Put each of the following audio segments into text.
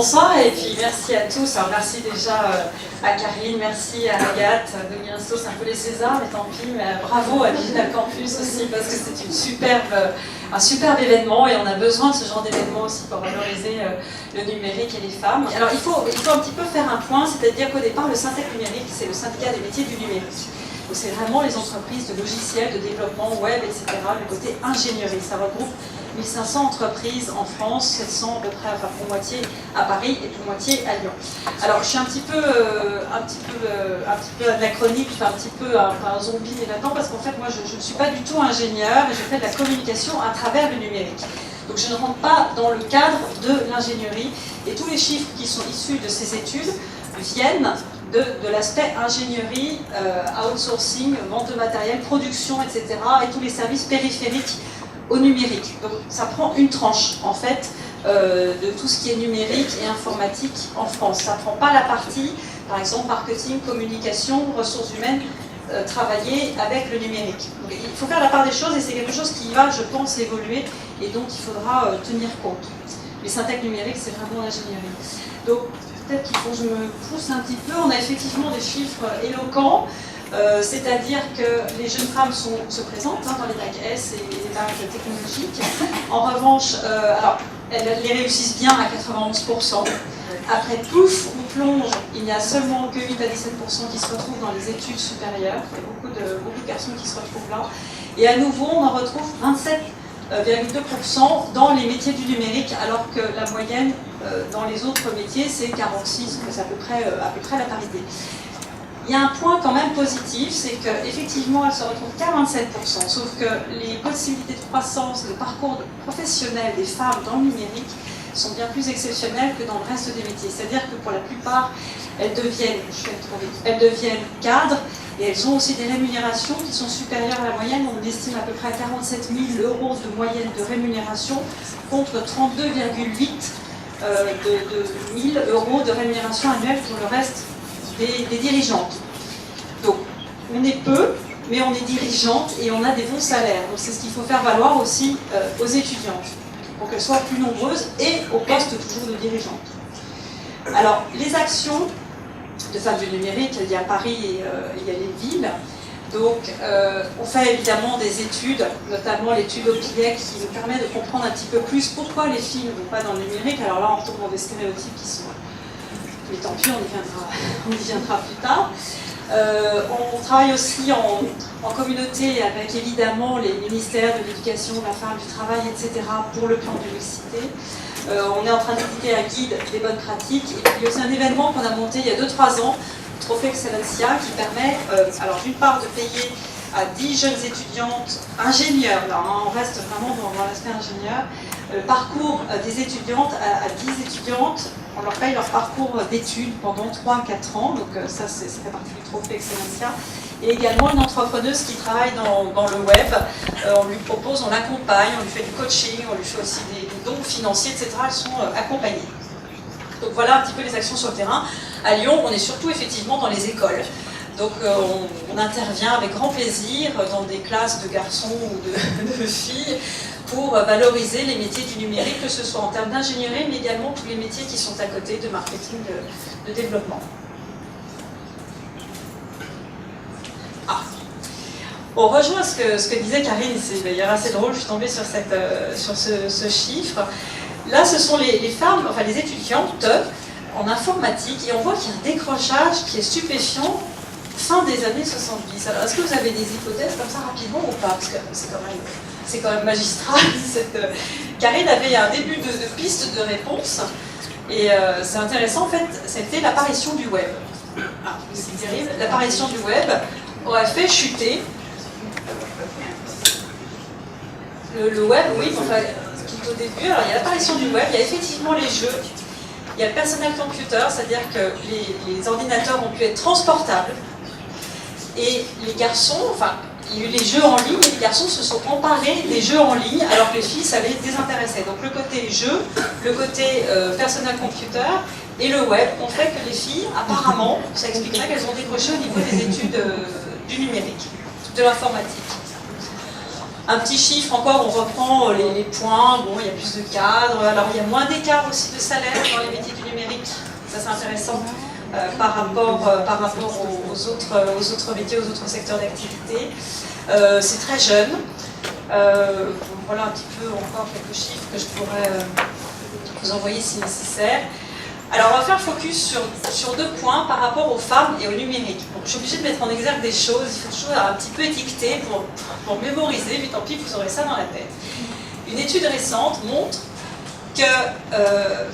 bonsoir et puis merci à tous. Alors merci déjà à Karine, merci à Agathe de Mirinsto, c'est un peu les Césars, mais tant pis, mais bravo à Digital Campus aussi parce que c'est un superbe événement et on a besoin de ce genre d'événement aussi pour valoriser le numérique et les femmes. Alors il faut un petit peu faire un point, c'est-à-dire qu'au départ le Syntec numérique, c'est le syndicat des métiers du numérique. Donc c'est vraiment les entreprises de logiciels, de développement web, etc. Le côté ingénierie, ça regroupe 1500 entreprises en France, 700 à peu près, enfin pour moitié à Paris et pour moitié à Lyon. Alors je suis un petit peu anachronique, enfin, un petit peu un zombie là-dedans parce qu'en fait moi je ne suis pas du tout ingénieur et je fais de la communication à travers le numérique. Donc je ne rentre pas dans le cadre de l'ingénierie et tous les chiffres qui sont issus de ces études viennent de l'aspect ingénierie, outsourcing, vente de matériel, production, etc. et tous les services périphériques au numérique. Donc ça prend une tranche en fait de tout ce qui est numérique et informatique en France. Ça ne prend pas la partie, par exemple, marketing, communication, ressources humaines, travailler avec le numérique. Donc, il faut faire la part des choses et c'est quelque chose qui va, je pense, évoluer et dont il faudra tenir compte. Les Syntec numériques, c'est vraiment l'ingénierie. Donc peut-être qu'il faut que je me pousse un petit peu. On a effectivement des chiffres éloquents. C'est-à-dire que les jeunes femmes se présentent dans les bacs S et les bacs technologiques. En revanche, alors, elles les réussissent bien à 91%. Après, pouf, on plonge, il n'y a seulement que 8 à 17% qui se retrouvent dans les études supérieures. Il y a beaucoup de garçons qui se retrouvent là. Et à nouveau, on en retrouve 27,2% dans les métiers du numérique, alors que la moyenne dans les autres métiers, c'est 46%, donc c'est à peu près la parité. Il y a un point quand même positif, c'est qu'effectivement, elle se retrouve qu'à 27%, sauf que les possibilités de croissance, de parcours professionnel des femmes dans le numérique sont bien plus exceptionnelles que dans le reste des métiers. C'est-à-dire que pour la plupart, elles deviennent cadres et elles ont aussi des rémunérations qui sont supérieures à la moyenne. On estime à peu près à 47 000 € de moyenne de rémunération contre 32,8 000 € de rémunération annuelle pour le reste des dirigeantes. Donc, on est peu, mais on est dirigeante et on a des bons salaires. Donc, c'est ce qu'il faut faire valoir aussi aux étudiantes, pour qu'elles soient plus nombreuses et au poste toujours de dirigeante. Alors, les actions de femmes du numérique, il y a Paris et il y a les villes. Donc, on fait évidemment des études, notamment l'étude OPIEC, qui nous permet de comprendre un petit peu plus pourquoi les filles ne vont pas dans le numérique. Alors là, on retombe dans des stéréotypes qui sont... Mais tant pis, on y viendra plus tard. On travaille aussi en communauté avec évidemment les ministères de l'Éducation, de la Femme, du Travail, etc. pour le plan de mixité. On est en train d'éditer un guide des bonnes pratiques. Et puis il y a aussi un événement qu'on a monté il y a 2-3 ans, Trophée Excellencia, qui permet, alors d'une part, de payer à 10 jeunes étudiantes ingénieurs, là, on reste vraiment dans l'aspect ingénieur, le parcours des étudiantes à 10 étudiantes. On leur paye leur parcours d'études pendant 3-4 ans, donc ça fait partie du Trophée Excellencia. Et également une entrepreneuse qui travaille dans le web, on lui propose, on l'accompagne, on lui fait du coaching, on lui fait aussi des dons financiers, etc. Elles sont accompagnées. Donc voilà un petit peu les actions sur le terrain. À Lyon, on est surtout effectivement dans les écoles. Donc on intervient avec grand plaisir dans des classes de garçons ou de filles pour valoriser les métiers du numérique, que ce soit en termes d'ingénierie, mais également tous les métiers qui sont à côté de marketing, de développement. On rejoint ce que disait Karine, c'est d'ailleurs assez drôle, je suis tombée sur ce chiffre. Là, ce sont les femmes, enfin les étudiantes en informatique, et on voit qu'il y a un décrochage qui est stupéfiant fin des années 70. Alors, est-ce que vous avez des hypothèses comme ça rapidement ou pas? Parce que c'est quand même magistral. Karine avait un début de piste de réponse, et c'est intéressant, en fait, c'était l'apparition du web. Ah, c'est terrible. L'apparition du web aurait fait chuter le web, oui, enfin, tout au début. Alors, il y a l'apparition du web, il y a effectivement les jeux, il y a le personal computer, c'est-à-dire que les ordinateurs ont pu être transportables, et les garçons, enfin, il y a eu les jeux en ligne, et les garçons se sont emparés des jeux en ligne, alors que les filles, ça les désintéressait. Donc le côté jeu, le côté personal computer, et le web ont fait que les filles, apparemment, ça expliquerait qu'elles ont décroché au niveau des études du numérique, de l'informatique. Un petit chiffre encore, on reprend les points. Bon, il y a plus de cadres. Alors, il y a moins d'écart aussi de salaire dans les métiers du numérique. Ça, c'est intéressant par rapport aux autres métiers, aux autres secteurs d'activité. C'est très jeune. Voilà un petit peu encore quelques chiffres que je pourrais vous envoyer si nécessaire. Alors, on va faire focus sur 2 points par rapport aux femmes et au numérique. Bon, je suis obligée de mettre en exergue des choses, il faut toujours un petit peu étiqueter pour mémoriser, mais tant pis, vous aurez ça dans la tête. Une étude récente montre que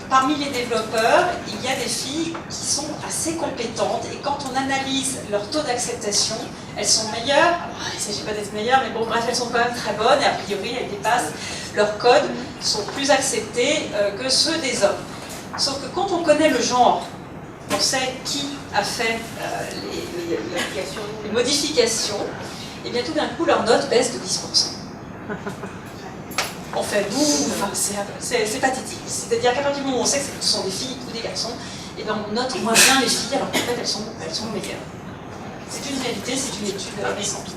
parmi les développeurs, il y a des filles qui sont assez compétentes, et quand on analyse leur taux d'acceptation, elles sont meilleures. Alors, il ne s'agit pas d'être meilleures, mais bon, bref, elles sont quand même très bonnes, et a priori, elles dépassent, leurs codes sont plus acceptés que ceux des hommes. Sauf que quand on connaît le genre, on sait qui a fait les modifications, et bien tout d'un coup, leur note baisse de 10%. On fait boum, enfin, c'est pathétique. C'est-à-dire qu'à partir du moment où on sait que ce sont des filles ou des garçons, et bien on note moins bien les filles, alors qu'en fait elles sont meilleures. C'est une réalité, c'est une étude récente.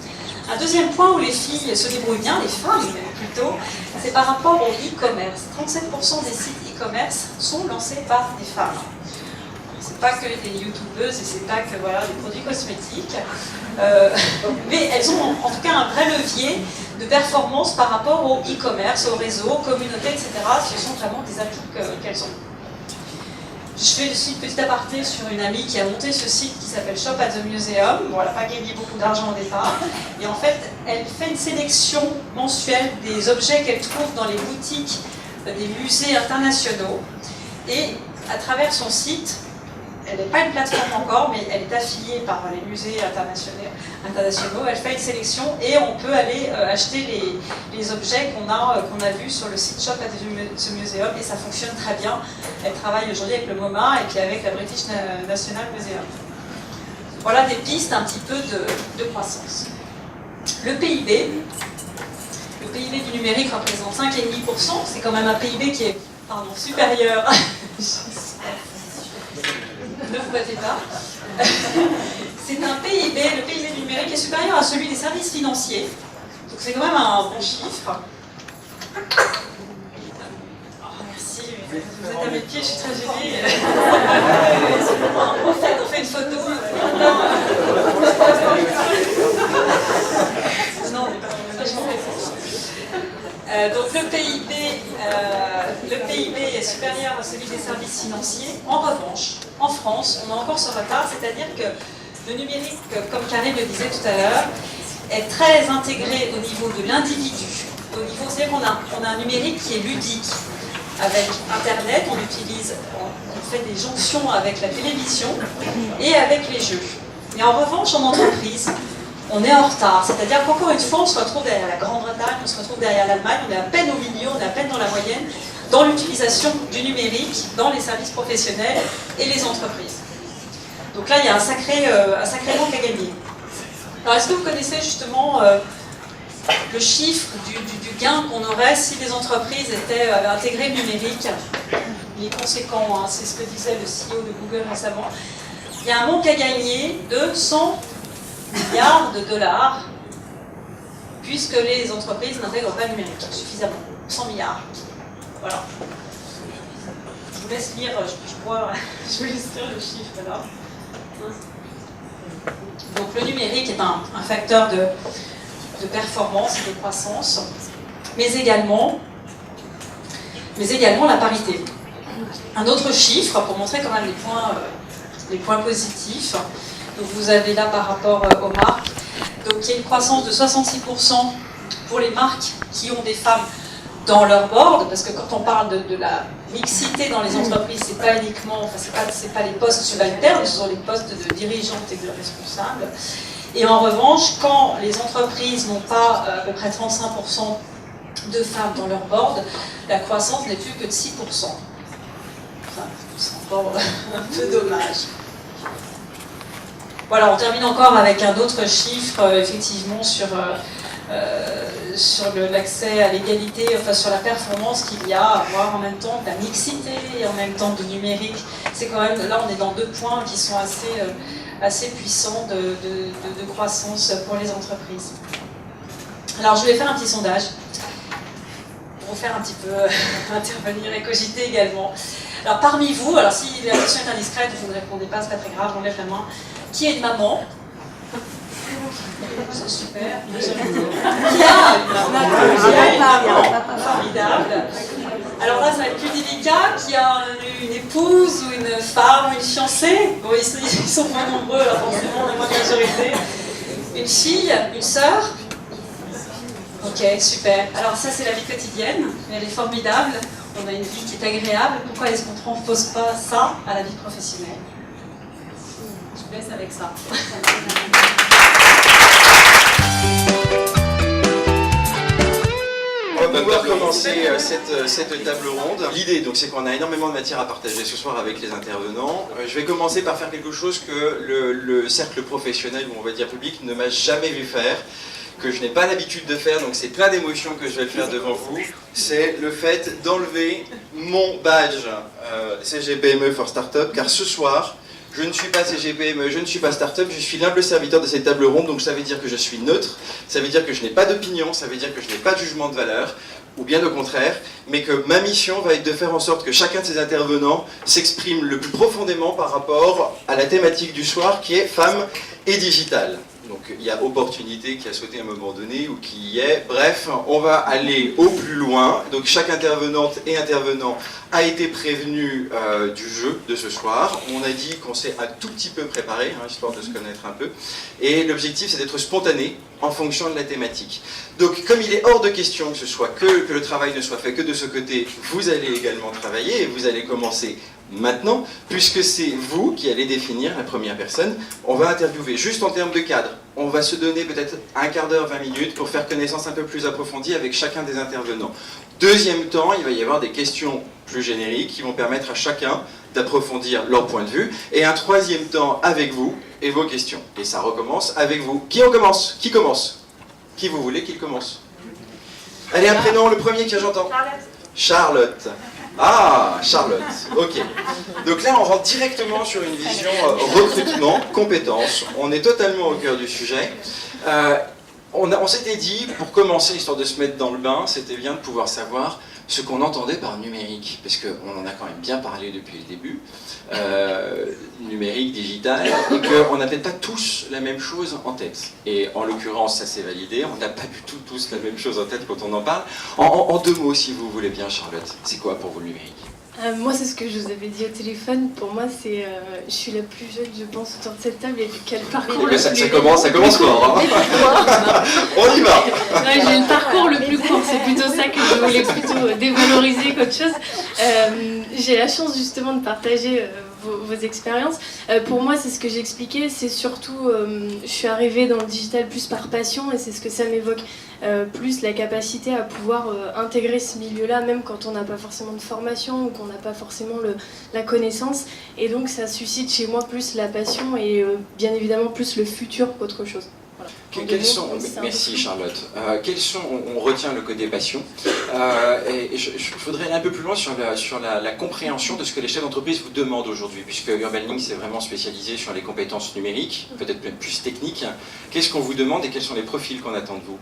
Un deuxième point où les filles se débrouillent bien, les femmes plutôt, c'est par rapport au e-commerce. 37% des sites e-commerce sont lancés par des femmes. C'est pas que des youtubeuses et c'est pas que voilà, des produits cosmétiques, mais elles ont en tout cas un vrai levier de performance par rapport au e-commerce, au réseau, aux communautés, etc. Ce sont vraiment des atouts qu'elles ont. Je fais aussi une petite aparté sur une amie qui a monté ce site qui s'appelle Shop at the Museum. Bon, elle n'a pas gagné beaucoup d'argent au départ. Et en fait, elle fait une sélection mensuelle des objets qu'elle trouve dans les boutiques des musées internationaux. Et à travers son site, elle n'est pas une plateforme encore, mais elle est affiliée par les musées internationaux. Elle fait une sélection et on peut aller acheter les objets qu'on a vus sur le site Shop at the Museum, et ça fonctionne très bien. Elle travaille aujourd'hui avec le MoMA et puis avec la British National Museum. Voilà des pistes un petit peu de croissance. Le PIB du numérique représente 5,5%. C'est quand même un PIB qui est supérieur. Ne vous battez pas. C'est un PIB, le PIB du numérique est supérieur à celui des services financiers. Donc c'est quand même un bon chiffre. Oh, merci, vous êtes à mes pieds, je suis très gênée. On fait une photo. Non, donc le PIB est supérieur à celui des services financiers. En revanche, en France, on a encore ce retard, c'est-à-dire que le numérique, comme Karim le disait tout à l'heure, est très intégré au niveau de l'individu. C'est-à-dire qu'on a un numérique qui est ludique. Avec Internet, on fait des jonctions avec la télévision et avec les jeux. Mais en revanche, en entreprise, on est en retard. C'est-à-dire qu'encore une fois, on se retrouve derrière la Grande-Bretagne, on se retrouve derrière l'Allemagne, on est à peine au milieu, on est à peine dans la moyenne, dans l'utilisation du numérique, dans les services professionnels et les entreprises. Donc là, il y a un sacré manque à gagner. Alors, est-ce que vous connaissez justement le chiffre du gain qu'on aurait si les entreprises avaient intégré le numérique? Il est conséquent, hein, c'est ce que disait le CEO de Google récemment. Il y a un manque à gagner de 100 milliards de dollars, puisque les entreprises n'intègrent pas le numérique suffisamment. 100 milliards. Voilà. Je vous laisse lire, je vous laisse lire le chiffre là. Donc le numérique est un facteur de performance et de croissance, mais également la parité. Un autre chiffre pour montrer quand même les points positifs. Donc vous avez là par rapport aux marques. Donc il y a une croissance de 66% pour les marques qui ont des femmes dans leur board, parce que quand on parle de la mixité dans les entreprises, c'est pas uniquement, c'est pas les postes subalternes, ce sont les postes de dirigeantes et de responsables. Et en revanche, quand les entreprises n'ont pas à peu près 35% de femmes dans leur board, la croissance n'est plus que de 6%. Enfin, c'est encore un peu dommage. Voilà, on termine encore avec un autre chiffre, effectivement, sur l'accès à l'égalité, enfin sur la performance qu'il y a à avoir en même temps de la mixité et en même temps du numérique. C'est quand même, là on est dans 2 points qui sont assez puissants de croissance pour les entreprises. Alors, je vais faire un petit sondage pour vous faire un petit peu intervenir et cogiter également. Alors, parmi vous, alors si la question est indiscrète, vous ne répondez pas, c'est pas très grave, j'enlève la main. Qui est une maman? C'est super. Qui a une maman? Formidable. Alors là, ça va être plus délicat. Qui a une épouse ou une femme ou une fiancée? Bon, ils sont moins nombreux, alors forcément, on a moins de majorité. Une fille, une sœur? Ok, super. Alors ça, c'est la vie quotidienne. Elle est formidable. On a une vie qui est agréable. Pourquoi est-ce qu'on ne transpose pas ça à la vie professionnelle? Je vous laisse avec ça. On va pouvoir commencer cette table ronde. L'idée, donc, c'est qu'on a énormément de matière à partager ce soir avec les intervenants. Je vais commencer par faire quelque chose que le cercle professionnel, ou on va dire public, ne m'a jamais vu faire, que je n'ai pas l'habitude de faire, donc c'est plein d'émotions que je vais le faire devant vous. C'est le fait d'enlever mon badge CGPME for Startup, car ce soir, je ne suis pas CGPME, je ne suis pas Startup, je suis l'humble serviteur de cette table ronde, donc ça veut dire que je suis neutre, ça veut dire que je n'ai pas d'opinion, ça veut dire que je n'ai pas de jugement de valeur, ou bien au contraire, mais que ma mission va être de faire en sorte que chacun de ces intervenants s'exprime le plus profondément par rapport à la thématique du soir qui est femmes et digital. Donc il y a opportunité qui a sauté à un moment donné ou qui y est. Bref, on va aller au plus loin. Donc chaque intervenante et intervenant a été prévenu du jeu de ce soir. On a dit qu'on s'est un tout petit peu préparé, hein, histoire de se connaître un peu. Et l'objectif, c'est d'être spontané en fonction de la thématique. Donc comme il est hors de question que ce soit que le travail ne soit fait que de ce côté, vous allez également travailler et vous allez commencer maintenant, puisque c'est vous qui allez définir la première personne. On va interviewer juste en termes de cadre. On va se donner peut-être un quart d'heure, 20 minutes pour faire connaissance un peu plus approfondie avec chacun des intervenants. Deuxième temps, il va y avoir des questions plus génériques qui vont permettre à chacun d'approfondir leur point de vue. Et un troisième temps avec vous et vos questions. Et ça recommence avec vous. Qui commence? Qui commence? Qui vous voulez qu'il commence? Allez, un prénom, le premier que j'entends. Charlotte. Ah, Charlotte, ok. Donc là, on rentre directement sur une vision recrutement, compétences. On est totalement au cœur du sujet. On s'était dit, pour commencer, histoire de se mettre dans le bain, c'était bien de pouvoir savoir ce qu'on entendait par numérique, parce qu'on en a quand même bien parlé depuis le début, numérique, digital, et qu'on n'a peut-être pas tous la même chose en tête. Et en l'occurrence, ça s'est validé, on n'a pas du tout tous la même chose en tête quand on en parle. En deux mots, si vous voulez bien, Charlotte, c'est quoi pour vous le numérique? Moi, c'est ce que je vous avais dit au téléphone. Pour moi, c'est, je suis la plus jeune, je pense, autour de cette table. Et quel parcours ça commence fort. Hein. On y va. Ouais, j'ai le parcours le plus court. C'est plutôt ça que je voulais plutôt dévaloriser qu'autre chose. J'ai la chance justement de partager vos expériences. Pour moi, c'est ce que j'expliquais. C'est surtout, je suis arrivée dans le digital plus par passion, et c'est ce que ça m'évoque. Plus la capacité à pouvoir intégrer ce milieu-là, même quand on n'a pas forcément de formation ou qu'on n'a pas forcément la connaissance. Et donc ça suscite chez moi plus la passion et bien évidemment plus le futur qu'autre chose. Voilà. Merci Charlotte. On retient le côté passion. Et je voudrais aller un peu plus loin sur la compréhension de ce que les chefs d'entreprise vous demandent aujourd'hui, puisque Urban Link s'est vraiment spécialisé sur les compétences numériques, peut-être même plus techniques. Qu'est-ce qu'on vous demande et quels sont les profils qu'on attend de vous?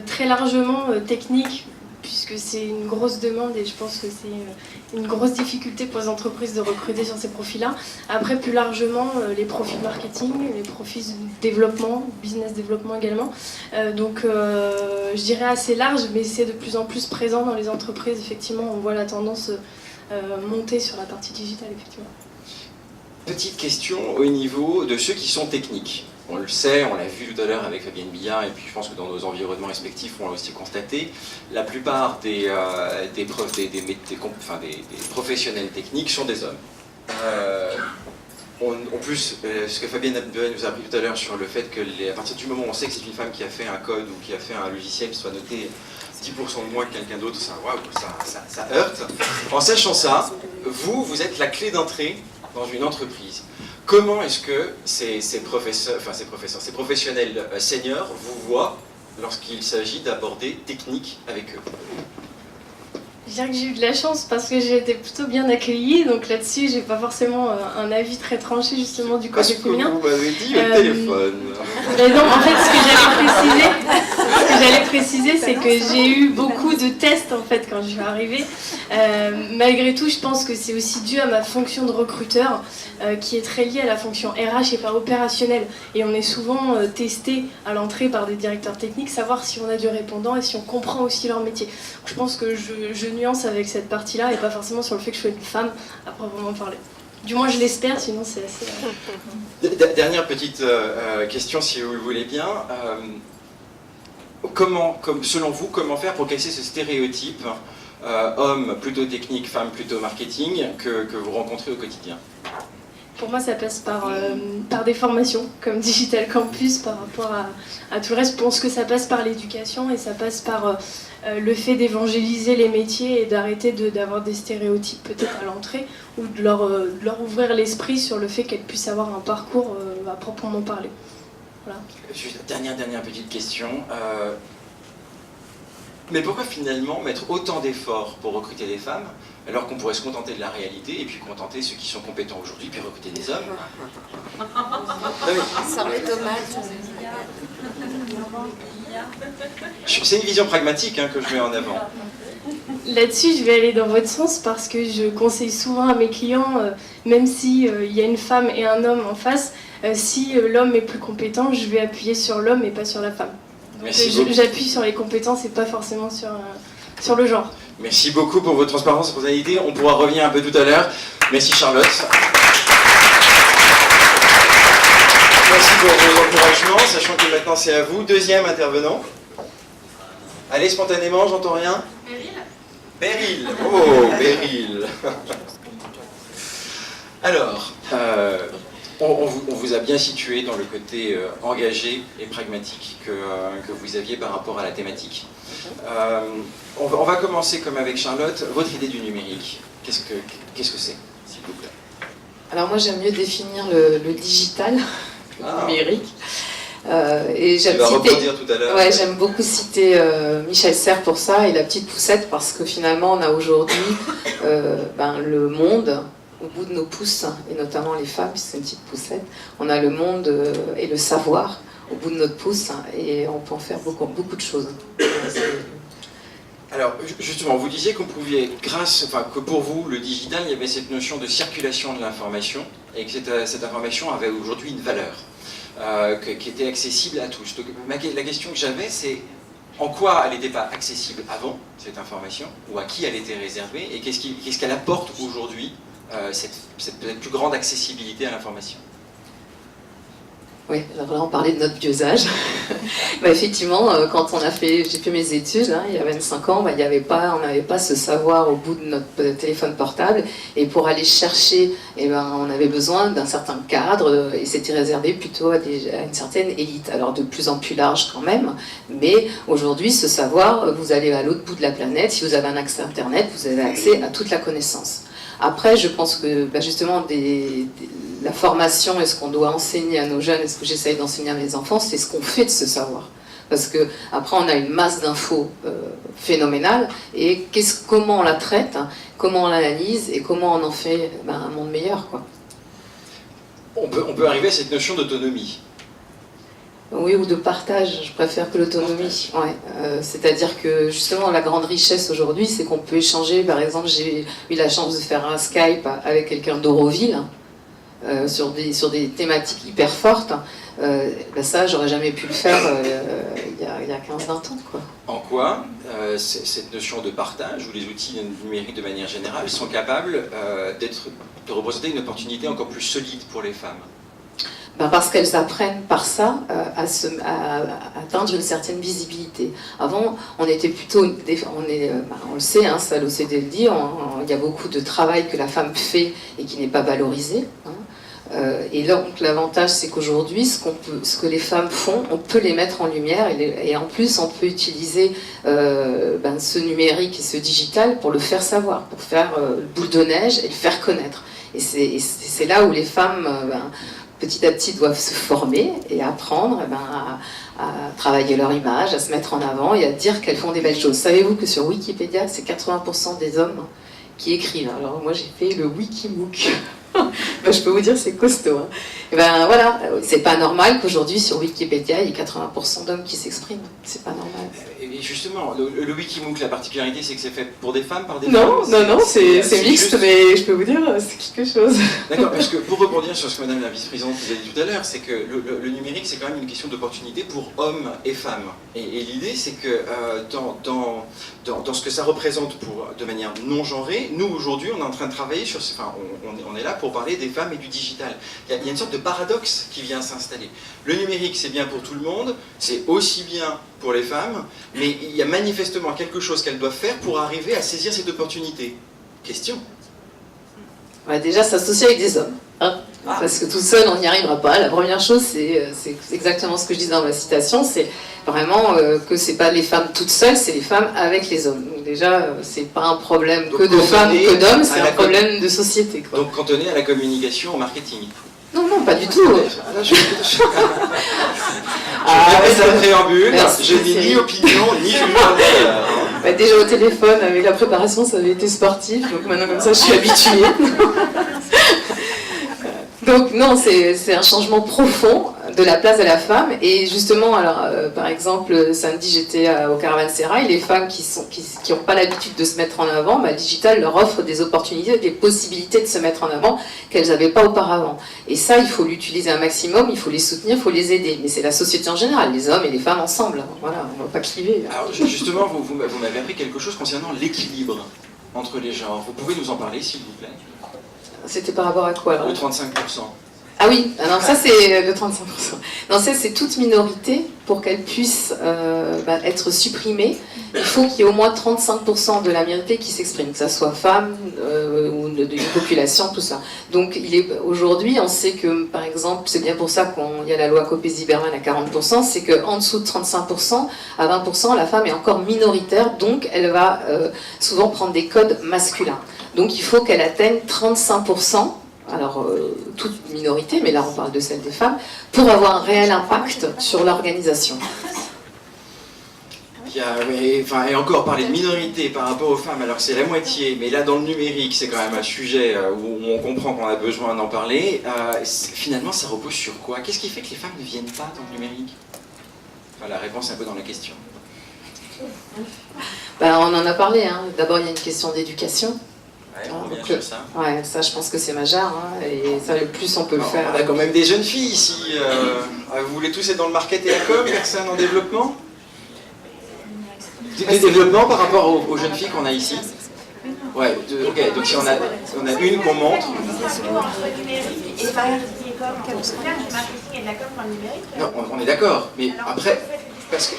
Très largement technique, puisque c'est une grosse demande et je pense que c'est une grosse difficulté pour les entreprises de recruter sur ces profils-là. Après, plus largement, les profils marketing, les profils développement, business développement également. Donc, je dirais assez large, mais c'est de plus en plus présent dans les entreprises. Effectivement, on voit la tendance monter sur la partie digitale, effectivement. Petite question au niveau de ceux qui sont techniques. On le sait, on l'a vu tout à l'heure avec Fabienne Billard, et puis je pense que dans nos environnements respectifs, on l'a aussi constaté, la plupart des professionnels techniques sont des hommes. En plus, ce que Fabienne nous a appris tout à l'heure sur le fait que à partir du moment où on sait que c'est une femme qui a fait un code ou qui a fait un logiciel, soit noté 10% de moins que quelqu'un d'autre, ça heurte. En sachant ça, vous êtes la clé d'entrée dans une entreprise. Comment est-ce que ces professionnels seniors vous voient lorsqu'il s'agit d'aborder technique avec eux? Je dirais que j'ai eu de la chance parce que j'ai été plutôt bien accueillie, donc là-dessus j'ai pas forcément un avis très tranché justement du côté féminin. Vous m'avez dit au téléphone. Mais non, en fait, ce que j'allais préciser, c'est que j'ai eu beaucoup de tests en fait quand je suis arrivée. Malgré tout, je pense que c'est aussi dû à ma fonction de recruteur, qui est très liée à la fonction RH et pas opérationnelle. Et on est souvent testé à l'entrée par des directeurs techniques, savoir si on a du répondant et si on comprend aussi leur métier. Donc, je pense que je nuance avec cette partie-là et pas forcément sur le fait que je sois une femme à proprement parler. Du moins, je l'espère, sinon c'est assez... Dernière petite question, si vous le voulez bien. Selon vous, comment faire pour casser ce stéréotype homme plutôt technique, femme plutôt marketing que vous rencontrez au quotidien? Pour moi, ça passe par des formations comme Digital Campus par rapport à tout le reste. Je pense que ça passe par l'éducation et ça passe par le fait d'évangéliser les métiers et d'arrêter d'avoir des stéréotypes peut-être à l'entrée ou de leur ouvrir l'esprit sur le fait qu'elles puissent avoir un parcours à proprement parler. Voilà. Juste dernière petite question. Mais pourquoi finalement mettre autant d'efforts pour recruter des femmes alors qu'on pourrait se contenter de la réalité et puis contenter ceux qui sont compétents aujourd'hui puis recruter des hommes? Ça met dommage. C'est une vision pragmatique que je mets en avant. Là-dessus, je vais aller dans votre sens parce que je conseille souvent à mes clients, même si y a une femme et un homme en face, si l'homme est plus compétent, je vais appuyer sur l'homme et pas sur la femme. J'appuie sur les compétences et pas forcément sur le genre. Merci beaucoup pour votre transparence et spontanéité. On pourra revenir un peu tout à l'heure. Merci Charlotte. Merci pour vos encouragements, sachant que maintenant c'est à vous. Deuxième intervenant. Allez, spontanément, j'entends rien. Beryl. Oh, Beryl. Alors, on vous a bien situé dans le côté engagé et pragmatique que vous aviez par rapport à la thématique. On va commencer comme avec Charlotte. Votre idée du numérique, qu'est-ce que c'est, s'il vous plaît? Alors moi j'aime mieux définir le digital, le numérique. Et j'aime tout à l'heure. Ouais, j'aime beaucoup citer Michel Serres pour ça et la petite poussette parce que finalement on a aujourd'hui le monde au bout de nos pouces, et notamment les femmes, c'est une petite poussette. On a le monde et le savoir au bout de notre pouce et on peut en faire beaucoup de choses. Alors justement, vous disiez qu'on pouvait, que pour vous, le digital, il y avait cette notion de circulation de l'information et que cette information avait aujourd'hui une valeur qui était accessible à tous. Donc la question que j'avais, c'est en quoi elle n'était pas accessible avant, cette information, ou à qui elle était réservée, et qu'est-ce qu'elle apporte aujourd'hui, cette peut-être plus grande accessibilité à l'information? Oui, alors là on parlait de notre vieux âge. Effectivement, quand j'ai fait mes études, il y a 25 ans, on n'avait pas ce savoir au bout de notre téléphone portable. Et pour aller chercher, on avait besoin d'un certain cadre et c'était réservé plutôt à une certaine élite. Alors de plus en plus large quand même, mais aujourd'hui ce savoir, vous allez à l'autre bout de la planète, si vous avez un accès à Internet, vous avez accès à toute la connaissance. Après, je pense que justement, la formation et ce qu'on doit enseigner à nos jeunes, et ce que j'essaye d'enseigner à mes enfants, c'est ce qu'on fait de ce savoir. Parce que après, on a une masse d'infos phénoménale, et comment on la traite, comment on l'analyse, et comment on en fait un monde meilleur, quoi. On peut arriver à cette notion d'autonomie. Oui, ou de partage, je préfère que l'autonomie. Ouais. C'est-à-dire que justement la grande richesse aujourd'hui, c'est qu'on peut échanger. Par exemple, j'ai eu la chance de faire un Skype avec quelqu'un d'Auroville sur des thématiques hyper fortes. Ça, j'aurais jamais pu le faire il y a 15-20 ans. Quoi. En quoi cette notion de partage, ou les outils numériques de manière générale, sont capables de représenter une opportunité encore plus solide pour les femmes? Parce qu'elles apprennent par ça à atteindre une certaine visibilité. Avant, on était plutôt, on le sait, ça l'OCDE le dit, il y a beaucoup de travail que la femme fait et qui n'est pas valorisé. Et donc l'avantage, c'est qu'aujourd'hui, ce que les femmes font, on peut les mettre en lumière et en plus, on peut utiliser ce numérique et ce digital pour le faire savoir, pour faire boule de neige et le faire connaître. Et c'est là où les femmes petit à petit doivent se former et apprendre à travailler leur image, à se mettre en avant et à dire qu'elles font des belles choses. Savez-vous que sur Wikipédia, c'est 80% des hommes qui écrivent. Alors moi j'ai fait le Wikimook. Je peux vous dire c'est costaud. Hein. Et voilà, c'est pas normal qu'aujourd'hui sur Wikipédia il y ait 80% d'hommes qui s'expriment. C'est pas normal. Et justement, le Wikimook, la particularité c'est que c'est fait pour des femmes, par des femmes. Non, c'est mixte, juste... mais je peux vous dire c'est quelque chose. D'accord, parce que pour rebondir sur ce que Madame la vice-présidente vous a dit tout à l'heure, c'est que le numérique c'est quand même une question d'opportunité pour hommes et femmes. Et l'idée c'est que dans ce que ça représente de manière non genrée, nous aujourd'hui on est en train de travailler sur, on est là pour parler des femmes et du digital. Il y a une sorte de paradoxe qui vient s'installer. Le numérique c'est bien pour tout le monde, c'est aussi bien pour les femmes, mais il y a manifestement quelque chose qu'elles doivent faire pour arriver à saisir cette opportunité. Question. Déjà s'associer avec des hommes. Hein, parce que tout seul on n'y arrivera pas. La première chose c'est exactement ce que je disais dans ma citation, c'est vraiment que c'est pas les femmes toutes seules, c'est les femmes avec les hommes. Donc déjà c'est pas un problème que de femmes ou que d'hommes, c'est un problème de société. Quoi. Donc cantonné à la communication, au marketing. Non, pas du tout. Je répète le préambule, je n'ai ni opinion, ni jugement. Déjà au téléphone, avec la préparation, ça avait été sportif, donc maintenant comme ça je suis habituée. Donc non, c'est un changement profond de la place de la femme. Et justement, alors par exemple, samedi j'étais au Caravansérail, les femmes qui n'ont pas l'habitude de se mettre en avant, Digital leur offre des opportunités, des possibilités de se mettre en avant qu'elles n'avaient pas auparavant. Et ça, il faut l'utiliser un maximum, il faut les soutenir, il faut les aider. Mais c'est la société en général, les hommes et les femmes ensemble. Voilà, on ne va pas cliver. Alors justement, vous m'avez appris quelque chose concernant l'équilibre entre les genres. Vous pouvez nous en parler, s'il vous plaît? C'était par rapport à quoi alors? Le 35%. Ah oui, non, ça c'est le 35%. Non, ça c'est toute minorité, pour qu'elle puisse être supprimée, il faut qu'il y ait au moins 35% de la minorité qui s'exprime, que ça soit femme ou d'une population, tout ça. Donc aujourd'hui, on sait que, par exemple, c'est bien pour ça qu'il y a la loi Copé-Zimmermann à 40%, c'est qu'en dessous de 35% à 20%, la femme est encore minoritaire, donc elle va souvent prendre des codes masculins. Donc il faut qu'elle atteigne 35%, alors toute minorité, mais là on parle de celle des femmes, pour avoir un réel impact sur l'organisation. Et encore parler de minorité par rapport aux femmes, alors que c'est la moitié, mais là dans le numérique c'est quand même un sujet où on comprend qu'on a besoin d'en parler. Finalement ça repose sur quoi? Qu'est-ce qui fait que les femmes ne viennent pas dans le numérique? La réponse est un peu dans la question. On en a parlé, hein. D'abord il y a une question d'éducation. On revient sur ça. Ouais, ça je pense que c'est majeur, hein, et ça le plus on peut le faire. On a quand même des jeunes filles ici. Vous voulez tous être dans le market et la com, personne en développement? Des développements par rapport aux jeunes filles qu'on a ici? Ouais, ok, donc si on a une qu'on montre. Non, on est d'accord, mais après,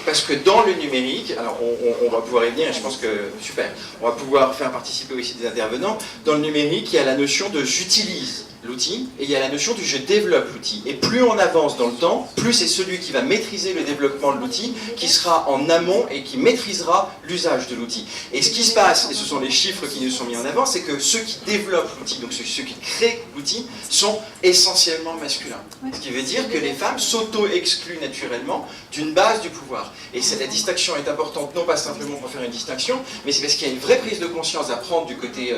parce que dans le numérique, alors on va pouvoir y venir, et je pense que, super, on va pouvoir faire participer aussi des intervenants. Dans le numérique, il y a la notion de j'utilise l'outil, et il y a la notion du je développe l'outil. Et plus on avance dans le temps, plus c'est celui qui va maîtriser le développement de l'outil, qui sera en amont et qui maîtrisera l'usage de l'outil. Et ce qui se passe, et ce sont les chiffres qui nous sont mis en avant, c'est que ceux qui développent l'outil, donc ceux qui créent l'outil, sont essentiellement masculins. Ce qui veut dire que les femmes s'auto-excluent naturellement d'une base du pouvoir. Et la distinction est importante, non pas simplement pour faire une distinction, mais c'est parce qu'il y a une vraie prise de conscience à prendre du côté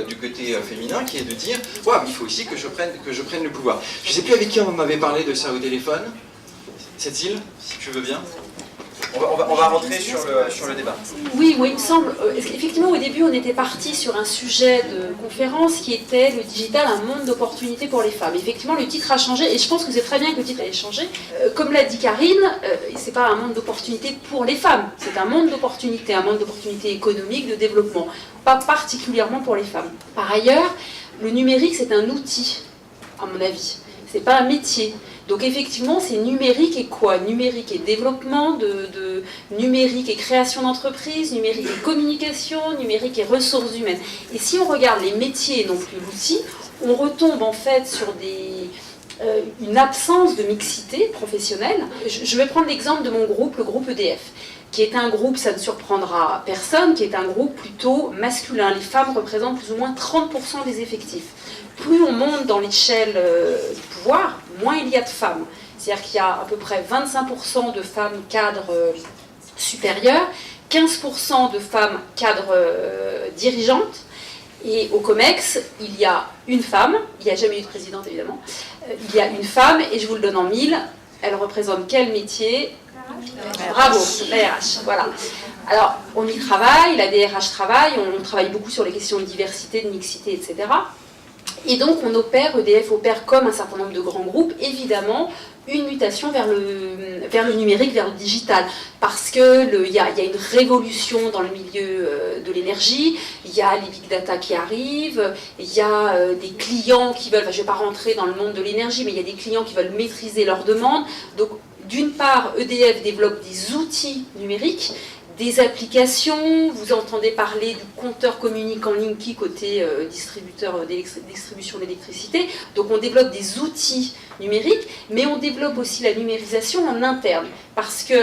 féminin, qui est de dire « Ouais, il faut aussi que je prenne le pouvoir ». Je ne sais plus avec qui on en avait parlé de ça au téléphone. Cécile, si tu veux bien. On va rentrer sur le débat. Oui, il me semble. Effectivement, au début, on était parti sur un sujet de conférence qui était le digital, un monde d'opportunités pour les femmes. Effectivement, le titre a changé, et je pense que c'est très bien que le titre ait changé. Comme l'a dit Karine, c'est pas un monde d'opportunités pour les femmes, c'est un monde d'opportunités économiques, de développement, pas particulièrement pour les femmes. Par ailleurs, le numérique, c'est un outil, à mon avis. C'est pas un métier. Donc effectivement, c'est numérique et quoi? Numérique et développement, de numérique et création d'entreprises, numérique et communication, numérique et ressources humaines. Et si on regarde les métiers et non plus l'outil, on retombe en fait sur une absence de mixité professionnelle. Je vais prendre l'exemple de mon groupe, le groupe EDF, qui est un groupe, ça ne surprendra personne, qui est un groupe plutôt masculin. Les femmes représentent plus ou moins 30% des effectifs. Plus on monte dans l'échelle du pouvoir, moins il y a de femmes. C'est-à-dire qu'il y a à peu près 25% de femmes cadres supérieures, 15% de femmes cadres dirigeantes. Et au COMEX, il y a une femme, il n'y a jamais eu de présidente évidemment, il y a une femme, et je vous le donne en 1000, elle représente quel métier? Bravo, la RH, voilà. Alors, on y travaille, la DRH travaille, on travaille beaucoup sur les questions de diversité, de mixité, etc. Et donc, EDF opère comme un certain nombre de grands groupes, évidemment, une mutation vers le numérique, vers le digital. Parce qu'il y a une révolution dans le milieu de l'énergie, il y a les big data qui arrivent, il y a des clients qui veulent, je ne vais pas rentrer dans le monde de l'énergie, mais il y a des clients qui veulent maîtriser leurs demandes. Donc, d'une part, EDF développe des outils numériques, des applications, vous entendez parler du compteur communicant Linky côté distribution d'électricité. Donc on développe des outils numériques, mais on développe aussi la numérisation en interne. Parce que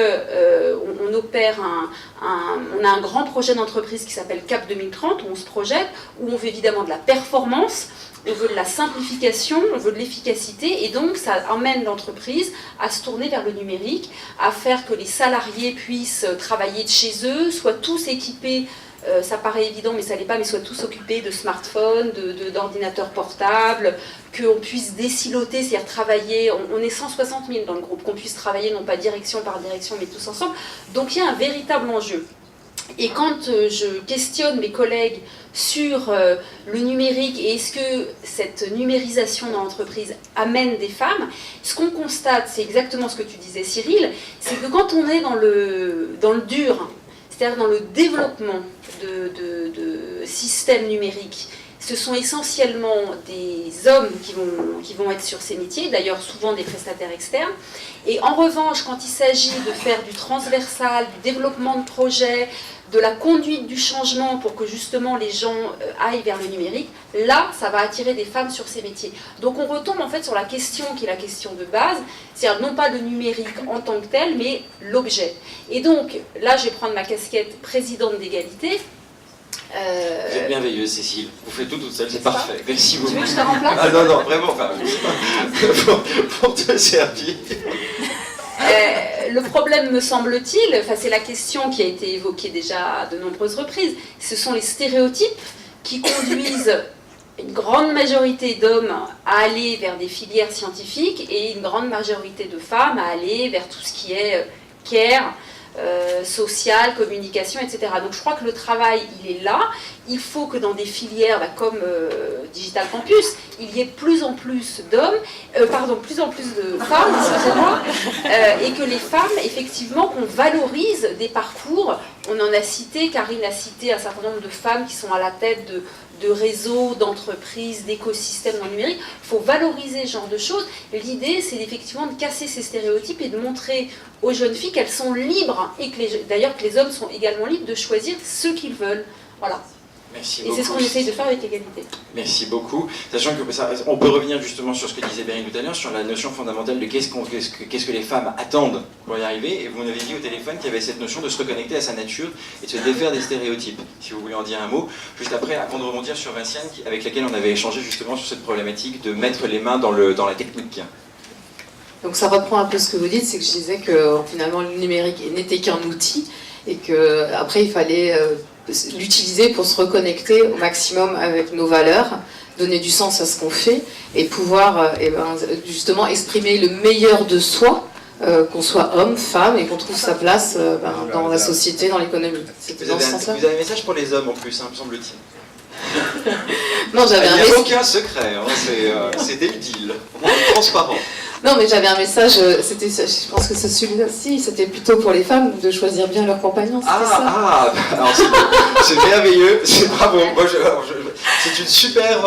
on a un grand projet d'entreprise qui s'appelle CAP 2030, où on se projette, où on veut évidemment de la performance, on veut de la simplification, on veut de l'efficacité, et donc ça emmène l'entreprise à se tourner vers le numérique, à faire que les salariés puissent travailler de chez eux, soient tous équipés, ça paraît évident mais ça l'est pas, mais soient tous occupés de smartphones, d'ordinateurs portables, qu'on puisse désiloter, c'est-à-dire travailler, on est 160 000 dans le groupe, qu'on puisse travailler non pas direction par direction mais tous ensemble, donc il y a un véritable enjeu. Et quand je questionne mes collègues sur le numérique et est-ce que cette numérisation dans l'entreprise amène des femmes, ce qu'on constate, c'est exactement ce que tu disais Cyril, c'est que quand on est dans le dur, c'est-à-dire dans le développement de systèmes numériques, ce sont essentiellement des hommes qui vont être sur ces métiers, d'ailleurs souvent des prestataires externes. Et en revanche, quand il s'agit de faire du transversal, du développement de projets, de la conduite du changement pour que justement les gens aillent vers le numérique, là, ça va attirer des femmes sur ces métiers. Donc on retombe en fait sur la question qui est la question de base, c'est-à-dire non pas le numérique en tant que tel, mais l'objet. Et donc, là, je vais prendre ma casquette présidente d'égalité. Vous êtes bienveilleuse, Cécile. Vous faites tout toute seule, c'est parfait. Merci beaucoup. Tu veux que je te remplace? Ah non, vraiment, enfin, pour te servir. Le problème, me semble-t-il, c'est la question qui a été évoquée déjà à de nombreuses reprises, ce sont les stéréotypes qui conduisent une grande majorité d'hommes à aller vers des filières scientifiques et une grande majorité de femmes à aller vers tout ce qui est care, social, communication, etc. Donc je crois que le travail, il est là. Il faut que dans des filières comme Digital Campus, il y ait plus en plus plus en plus de femmes, excusez-moi, et que les femmes, effectivement, qu'on valorise des parcours. On en a cité, Karine a cité un certain nombre de femmes qui sont à la tête de réseaux, d'entreprises, d'écosystèmes dans le numérique. Il faut valoriser ce genre de choses. L'idée, c'est effectivement de casser ces stéréotypes et de montrer aux jeunes filles qu'elles sont libres, et d'ailleurs que les hommes sont également libres de choisir ce qu'ils veulent. Voilà. Merci et beaucoup. c'est ce qu'on essaye de faire avec l'égalité. Merci beaucoup. Sachant que on peut revenir justement sur ce que disait Bérine tout à l'heure, sur la notion fondamentale de qu'est-ce que les femmes attendent pour y arriver. Et vous m'avez dit au téléphone qu'il y avait cette notion de se reconnecter à sa nature et de se défaire des stéréotypes. Si vous voulez en dire un mot, juste après, avant de rebondir sur Vinciane, avec laquelle on avait échangé justement sur cette problématique de mettre les mains dans la technique. Donc ça reprend un peu ce que vous dites, c'est que je disais que finalement le numérique n'était qu'un outil et qu'après il fallait l'utiliser pour se reconnecter au maximum avec nos valeurs, donner du sens à ce qu'on fait et pouvoir justement exprimer le meilleur de soi, qu'on soit homme, femme et qu'on trouve sa place dans la société, dans l'économie. Vous avez un message pour les hommes en plus, me semble-t-il. Non, j'avais il n'y a aucun secret, c'est des deals, transparent. Non, mais j'avais un message, je pense que c'est celui-là-ci, c'était plutôt pour les femmes de choisir bien leur compagnon, c'était ça. Alors c'est merveilleux, c'est bravo. Moi, c'est une super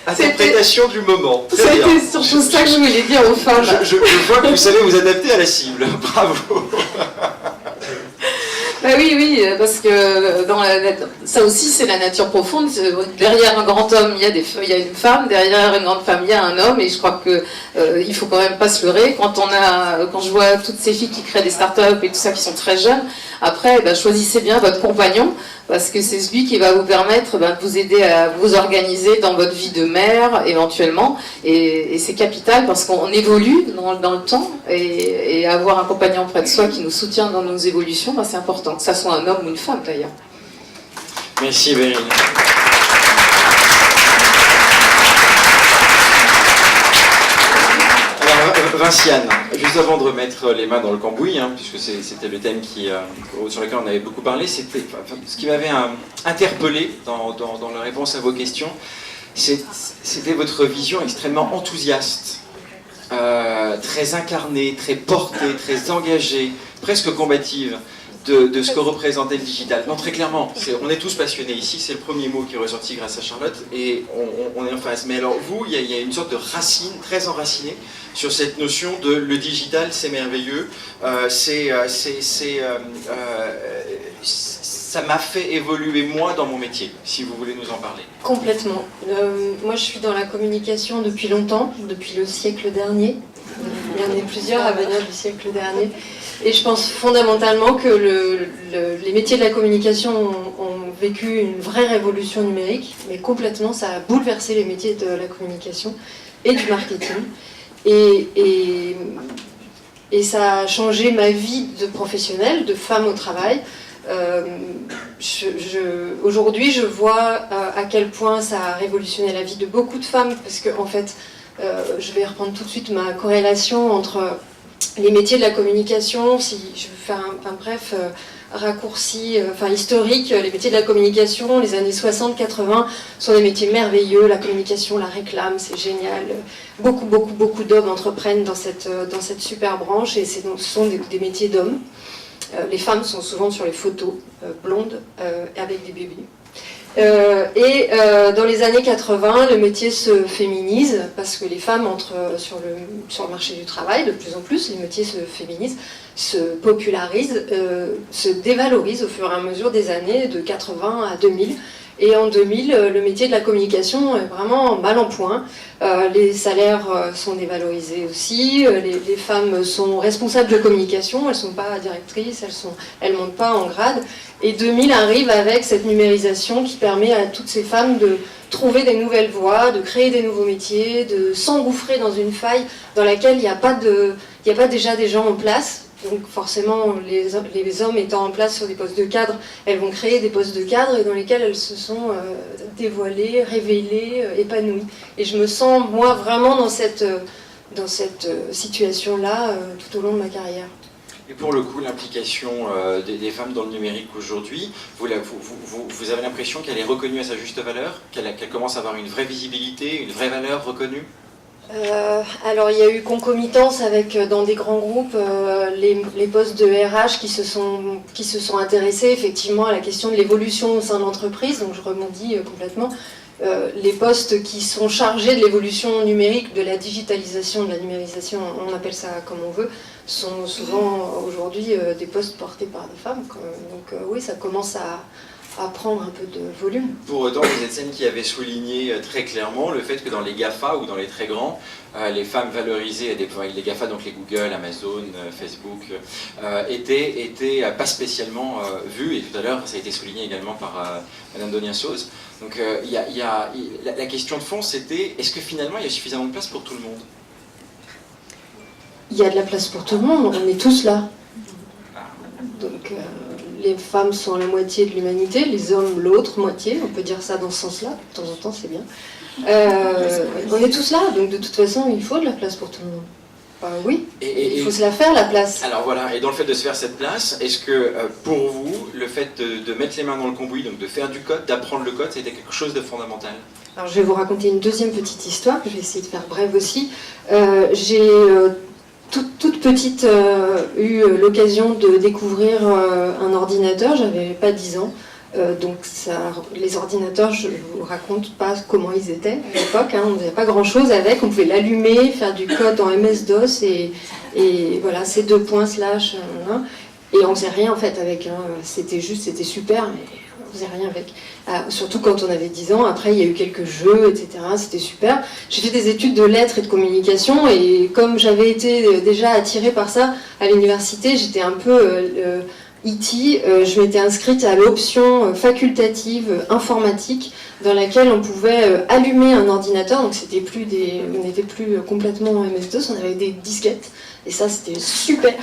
interprétation du moment. C'était surtout ça que je voulais dire aux femmes. Je vois que vous savez vous adapter à la cible, bravo. Bah oui, parce que ça aussi c'est la nature profonde. Derrière un grand homme, il y a une femme, derrière une grande femme, il y a un homme, et je crois que il faut quand même pas se leurrer. Quand je vois toutes ces filles qui créent des startups et tout ça, qui sont très jeunes, après, choisissez bien votre compagnon, parce que c'est celui qui va vous permettre de vous aider à vous organiser dans votre vie de mère éventuellement, et c'est capital parce qu'on évolue dans le temps, et avoir un compagnon près de soi qui nous soutient dans nos évolutions, c'est important, que ça soit un homme ou une femme d'ailleurs. Merci Beryl. Vinciane, juste avant de remettre les mains dans le cambouis, puisque c'était le thème sur lequel on avait beaucoup parlé, c'était ce qui m'avait interpellé dans la réponse à vos questions, c'était votre vision extrêmement enthousiaste, très incarnée, très portée, très engagée, presque combative de ce que représentait le digital. Non, très clairement, on est tous passionnés ici, c'est le premier mot qui est ressorti grâce à Charlotte, et on est en face. Mais alors vous, il y a une sorte de racine très enracinée sur cette notion de le digital, c'est merveilleux, ça m'a fait évoluer moi dans mon métier, si vous voulez nous en parler. Complètement. Moi je suis dans la communication depuis longtemps, depuis le siècle dernier. Il y en a plusieurs à venir du siècle dernier. Et je pense fondamentalement que les métiers de la communication ont vécu une vraie révolution numérique, mais complètement, ça a bouleversé les métiers de la communication et du marketing. Et ça a changé ma vie de professionnelle, de femme au travail. Aujourd'hui, je vois à quel point ça a révolutionné la vie de beaucoup de femmes, parce que en fait, je vais reprendre tout de suite ma corrélation entre les métiers de la communication. Si je veux faire un bref raccourci historique, les métiers de la communication, les années 60-80 sont des métiers merveilleux. La communication, la réclame, c'est génial. Beaucoup d'hommes entreprennent dans cette super branche, et ce sont des métiers d'hommes. Les femmes sont souvent sur les photos, blondes, avec des bébés. Dans les années 80, le métier se féminise parce que les femmes entrent sur le marché du travail de plus en plus, les métiers se féminisent, se popularisent, se dévalorisent au fur et à mesure des années, de 80 à 2000. Et en 2000, le métier de la communication est vraiment mal en point. Les salaires sont dévalorisés aussi. Les femmes sont responsables de communication, elles ne sont pas directrices, elles ne montent pas en grade. Et 2000 arrive avec cette numérisation qui permet à toutes ces femmes de trouver des nouvelles voies, de créer des nouveaux métiers, de s'engouffrer dans une faille dans laquelle il n'y a pas déjà des gens en place. Donc forcément, les hommes étant en place sur des postes de cadre, elles vont créer des postes de cadre et dans lesquels elles se sont dévoilées, révélées, épanouies. Et je me sens, moi, vraiment dans cette situation-là tout au long de ma carrière. Et pour le coup, l'implication des femmes dans le numérique aujourd'hui, vous avez l'impression qu'elle est reconnue à sa juste valeur, qu'elle commence à avoir une vraie visibilité, une vraie valeur reconnue ? Alors il y a eu concomitance avec, dans des grands groupes, les postes de RH qui se sont intéressés effectivement à la question de l'évolution au sein de l'entreprise, donc je rebondis complètement. Les postes qui sont chargés de l'évolution numérique, de la digitalisation, de la numérisation, on appelle ça comme on veut, sont souvent aujourd'hui des postes portés par des femmes. Donc oui, ça commence à prendre un peu de volume. Pour autant, vous êtes celle qui avait souligné très clairement le fait que dans les GAFA ou dans les très grands, les femmes valorisées, les GAFA, donc les Google, Amazon, Facebook, étaient pas spécialement vues, et tout à l'heure ça a été souligné également par Madame Doniasos. Donc la question de fond c'était, est-ce que finalement il y a suffisamment de place pour tout le monde ? Il y a de la place pour tout le monde, on est tous là. Donc les femmes sont la moitié de l'humanité, les hommes l'autre moitié, on peut dire ça dans ce sens-là, de temps en temps c'est bien. On est tous là, donc de toute façon il faut de la place pour tout le monde. Oui, il faut se la faire la place. Alors voilà, et dans le fait de se faire cette place, est-ce que pour vous, le fait de mettre les mains dans le cambouis, donc de faire du code, d'apprendre le code, c'était quelque chose de fondamental ? Alors je vais vous raconter une deuxième petite histoire, que je vais essayer de faire brève aussi. J'ai toute petite eu l'occasion de découvrir un ordinateur, j'avais pas 10 ans. Donc les ordinateurs, je ne vous raconte pas comment ils étaient à l'époque, on ne faisait pas grand chose avec, on pouvait l'allumer, faire du code en MS-DOS et voilà, ces 2 points slash, et on ne faisait rien en fait avec, c'était super, mais on ne faisait rien avec. Surtout quand on avait 10 ans, après il y a eu quelques jeux, etc., c'était super. J'ai fait des études de lettres et de communication, et comme j'avais été déjà attirée par ça à l'université, j'étais un peu E.T., je m'étais inscrite à l'option facultative informatique dans laquelle on pouvait allumer un ordinateur, donc on n'était plus complètement en MS-DOS, on avait des disquettes, et ça c'était super.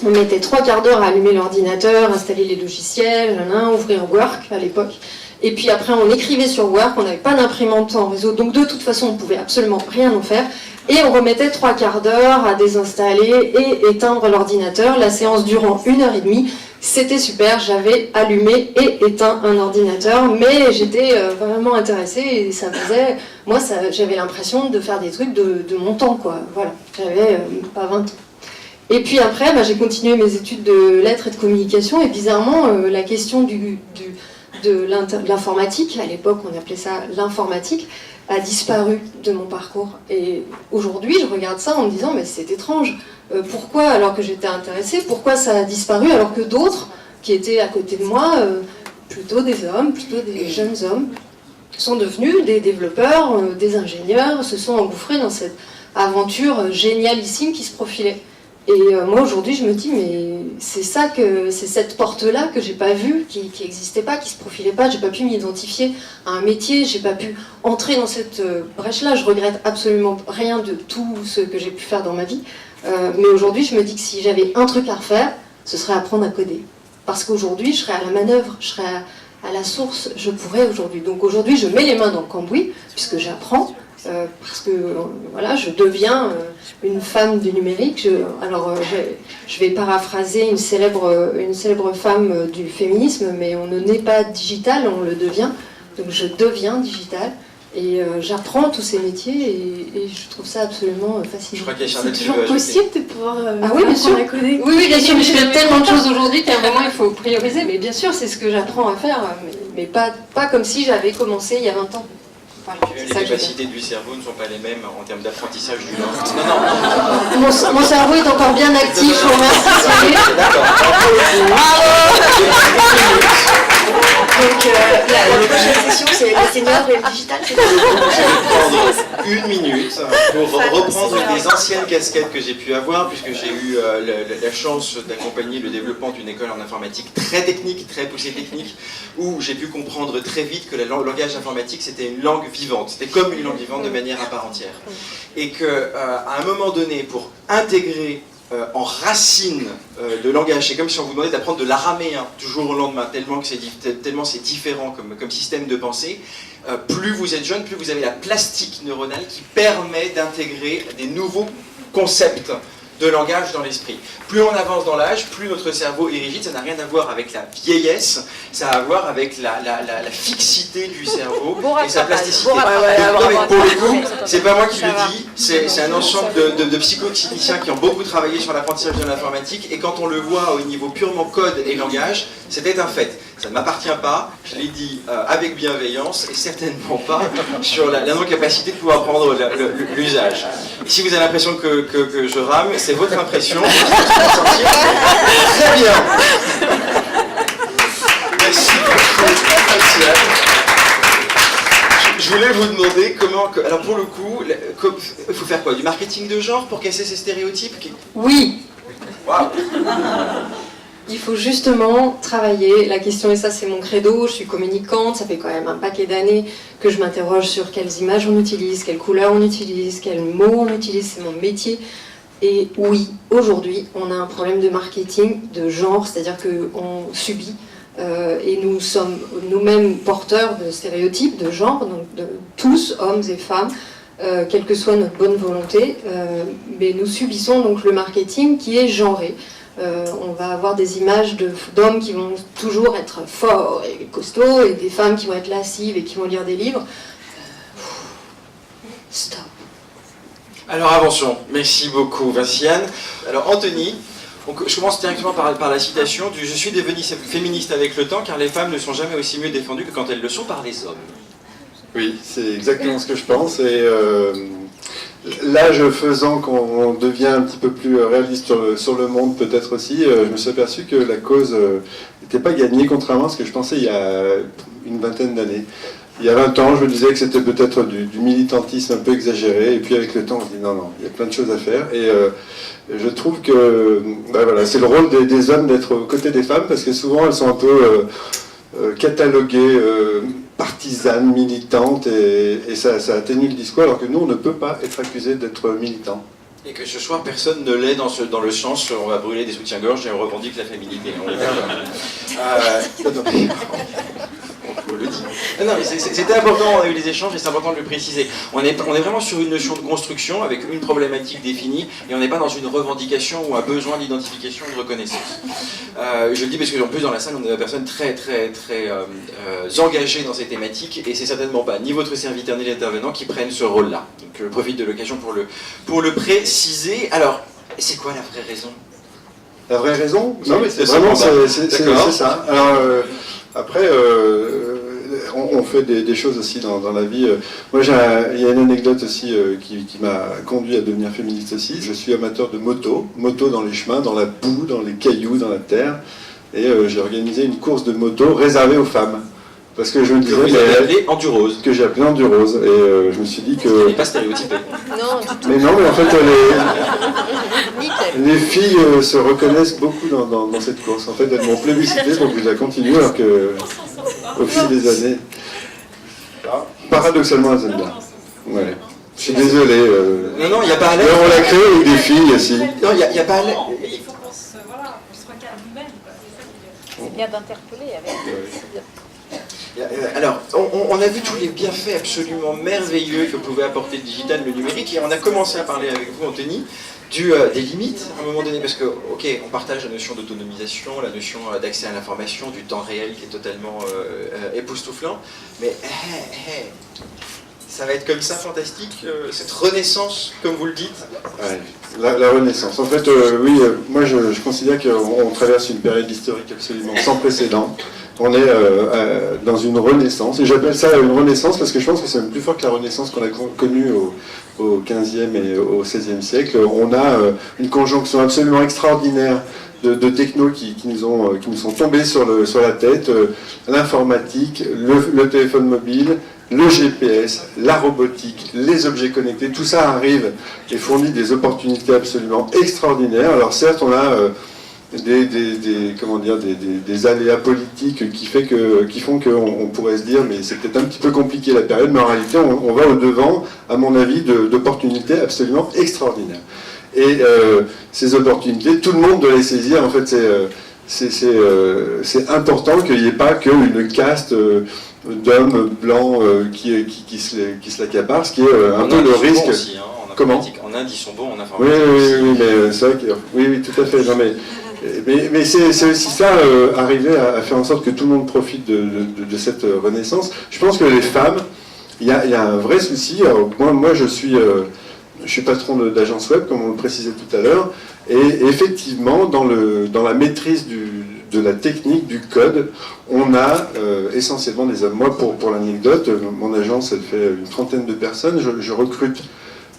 On mettait 3/4 d'heure à allumer l'ordinateur, installer les logiciels, ouvrir Work à l'époque. Et puis après, on écrivait sur Work, on n'avait pas d'imprimante en réseau, donc de toute façon, on ne pouvait absolument rien en faire. Et on remettait 3/4 d'heure à désinstaller et éteindre l'ordinateur, la séance durant 1h30. C'était super, j'avais allumé et éteint un ordinateur, mais j'étais vraiment intéressée et ça faisait... Moi, j'avais l'impression de faire des trucs de mon temps, quoi. Voilà, j'avais pas 20 ans. Et puis après, j'ai continué mes études de lettres et de communication, et bizarrement, la question de l'informatique, à l'époque on appelait ça l'informatique, a disparu de mon parcours. Et aujourd'hui, je regarde ça en me disant, mais c'est étrange. Pourquoi, alors que j'étais intéressée, pourquoi ça a disparu alors que d'autres, qui étaient à côté de moi, plutôt des hommes, plutôt des jeunes hommes, sont devenus des développeurs, des ingénieurs, se sont engouffrés dans cette aventure génialissime qui se profilait. Et moi aujourd'hui je me dis mais c'est cette porte-là que j'ai pas vue, qui n'existait pas, qui se profilait pas, j'ai pas pu m'identifier à un métier, j'ai pas pu entrer dans cette brèche-là. Je regrette absolument rien de tout ce que j'ai pu faire dans ma vie, mais aujourd'hui je me dis que si j'avais un truc à refaire, ce serait apprendre à coder. Parce qu'aujourd'hui je serais à la manœuvre, je serais à la source, je pourrais aujourd'hui. Donc aujourd'hui je mets les mains dans le cambouis, puisque j'apprends. Parce que voilà, je deviens une femme du numérique. Je vais paraphraser une célèbre femme du féminisme, mais on ne naît pas digital, on le devient. Donc je deviens digital et j'apprends tous ces métiers et je trouve ça absolument fascinant. Je crois qu'il y a C'est toujours possible de pouvoir oui, bien sûr. apprendre à coder. Oui, bien sûr, mais je fais tellement de choses aujourd'hui qu'à un moment il faut prioriser. Mais bien sûr, c'est ce que j'apprends à faire, mais pas comme si j'avais commencé il y a 20 ans. Voilà, les capacités du cerveau ne sont pas les mêmes en termes d'apprentissage du langue. Mon cerveau est encore bien actif, je vous remercie. Donc la prochaine session, c'est les seniors et le digital, c'est ça? Je vais prendre 1 minute pour reprendre des anciennes casquettes que j'ai pu avoir, puisque j'ai eu la chance d'accompagner le développement d'une école en informatique très technique, très poussée technique, où j'ai pu comprendre très vite que le langage informatique c'était une langue vivante, c'était comme une langue vivante de manière à part entière. Et qu'à un moment donné, pour intégrer en racine de langage, c'est comme si on vous demandait d'apprendre de l'araméen du jour au lendemain, tellement c'est différent comme système de pensée. Plus vous êtes jeune, plus vous avez la plastique neuronale qui permet d'intégrer des nouveaux concepts de langage dans l'esprit. Plus on avance dans l'âge, plus notre cerveau est rigide. Ça n'a rien à voir avec la vieillesse, ça a à voir avec la fixité du cerveau et sa plasticité. Donc, pour le coup, c'est pas moi qui le dis, c'est un ensemble de psychocliniciens qui ont beaucoup travaillé sur l'apprentissage de l'informatique, et quand on le voit au niveau purement code et langage, c'était un fait. Ça ne m'appartient pas, je l'ai dit avec bienveillance, et certainement pas sur la non-capacité de pouvoir prendre l'usage. Et si vous avez l'impression que je rame, c'est votre impression. Très bien. Merci beaucoup. Je voulais vous demander comment... Alors pour le coup, il faut faire quoi? Du marketing de genre pour casser ces stéréotypes? Oui. Waouh. Il faut justement travailler la question, et ça c'est mon credo, je suis communicante, ça fait quand même un paquet d'années que je m'interroge sur quelles images on utilise, quelles couleurs on utilise, quels mots on utilise, c'est mon métier. Et oui, aujourd'hui, on a un problème de marketing de genre, c'est-à-dire qu'on subit, et nous sommes nous-mêmes porteurs de stéréotypes de genre, donc de tous, hommes et femmes, quelle que soit notre bonne volonté, mais nous subissons donc le marketing qui est genré. On va avoir des images d'hommes qui vont toujours être forts et costauds, et des femmes qui vont être lascives et qui vont lire des livres. Stop. Alors avançons. Merci beaucoup Vinciane. Alors Anthony, je commence directement par la citation du « Je suis devenue féministe avec le temps car les femmes ne sont jamais aussi mieux défendues que quand elles le sont par les hommes ». Oui, c'est exactement ce que je pense, et l'âge faisant qu'on devient un petit peu plus réaliste sur le monde peut-être aussi, je me suis aperçu que la cause n'était pas gagnée, contrairement à ce que je pensais il y a une vingtaine d'années. Il y a 20 ans, je me disais que c'était peut-être du militantisme un peu exagéré, et puis avec le temps, on se dit non, il y a plein de choses à faire. Et je trouve que voilà, c'est le rôle des hommes d'être aux côtés des femmes, parce que souvent elles sont un peu cataloguées, partisanes, militantes, et ça atténue le discours, alors que nous, on ne peut pas être accusé d'être militants. Et que ce soir, personne ne l'est dans le sens on va brûler des soutiens-gorge et on revendique la féminité. On le dit. Non, mais c'était important, on a eu des échanges et c'est important de le préciser. On est vraiment sur une notion de construction avec une problématique définie et on n'est pas dans une revendication ou un besoin d'identification ou de reconnaissance. Je le dis parce qu'en plus dans la salle, on a des personnes très engagées dans ces thématiques et c'est certainement pas ni votre serviteur ni l'intervenant qui prennent ce rôle-là. Donc je profite de l'occasion pour le préciser. Alors, c'est quoi la vraie raison ? La vraie raison ? Non, mais c'est vraiment c'est ça. Alors, après, on fait des choses aussi dans la vie. Moi, il y a une anecdote aussi qui m'a conduit à devenir féministe aussi. Je suis amateur de moto dans les chemins, dans la boue, dans les cailloux, dans la terre. Et j'ai organisé une course de moto réservée aux femmes. Parce que je me disais... Que vous avez appelé Endurose. Que j'ai appelé Endurose. Et je me suis dit que... Ce n'est pas stéréotypé. Non, du tout. Mais non, mais en fait, les filles se reconnaissent beaucoup dans cette course. En fait, elles m'ont plébiscité, donc je la continue, alors que au fil des années, paradoxalement, elles aiment bien. Ouais. Je suis désolé. Non, il n'y a pas à l'aise. On l'a créé avec des filles aussi. Non, il n'y a pas à l'aise. Il faut qu'on se regarde nous-mêmes. C'est bien d'interpeller avec. Alors, on a vu tous les bienfaits absolument merveilleux que pouvait apporter le digital, le numérique, et on a commencé à parler avec vous, Anthony, des limites à un moment donné, parce que, ok, on partage la notion d'autonomisation, la notion d'accès à l'information, du temps réel qui est totalement époustouflant, mais ça va être comme ça, fantastique, cette renaissance, comme vous le dites. Ouais, la renaissance. En fait, oui, moi je considère qu'on traverse une période historique absolument sans précédent. On est dans une renaissance, et j'appelle ça une renaissance parce que je pense que c'est même plus fort que la renaissance qu'on a connue au XVe et au XVIe siècle. On a une conjonction absolument extraordinaire de technos qui nous sont tombés sur la tête, l'informatique, le téléphone mobile, le GPS, la robotique, les objets connectés, tout ça arrive et fournit des opportunités absolument extraordinaires. Alors certes, on a des aléas politiques qui font qu'on pourrait se dire mais c'est peut-être un petit peu compliqué la période, mais en réalité on va au-devant, à mon avis, d'opportunités absolument extraordinaires. Et ces opportunités, tout le monde doit les saisir. En fait, c'est important qu'il n'y ait pas qu'une caste d'hommes blancs qui se l'accaparent, ce qui est un peu le risque. Aussi, hein, Comment ? En Inde, ils sont bons en informatique. Oui, mais c'est vrai que... Oui, tout à fait. Non, mais c'est aussi ça, arriver à faire en sorte que tout le monde profite de cette renaissance. Je pense que les femmes, il y a un vrai souci. Alors, moi je suis patron d'agence web, comme on le précisait tout à l'heure, et effectivement, dans la maîtrise de la technique, du code, on a essentiellement des hommes. Moi, pour l'anecdote, mon agence, elle fait une trentaine de personnes. Je recrute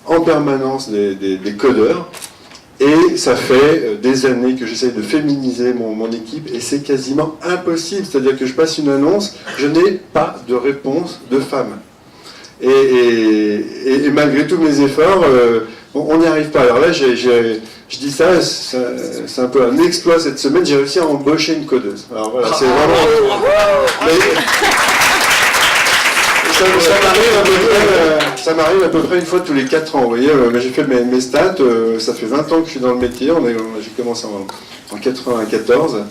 en permanence des codeurs, et ça fait des années que j'essaye de féminiser mon équipe, et c'est quasiment impossible. C'est-à-dire que je passe une annonce, je n'ai pas de réponse de femme. Et malgré tous mes efforts, on n'y arrive pas. Alors là, je dis ça, c'est un peu un exploit cette semaine, j'ai réussi à embaucher une codeuse. Alors voilà, c'est vraiment... Ça m'arrive à peu près une fois tous les 4 ans. Vous voyez, j'ai fait mes stats, ça fait 20 ans que je suis dans le métier, j'ai commencé en 94,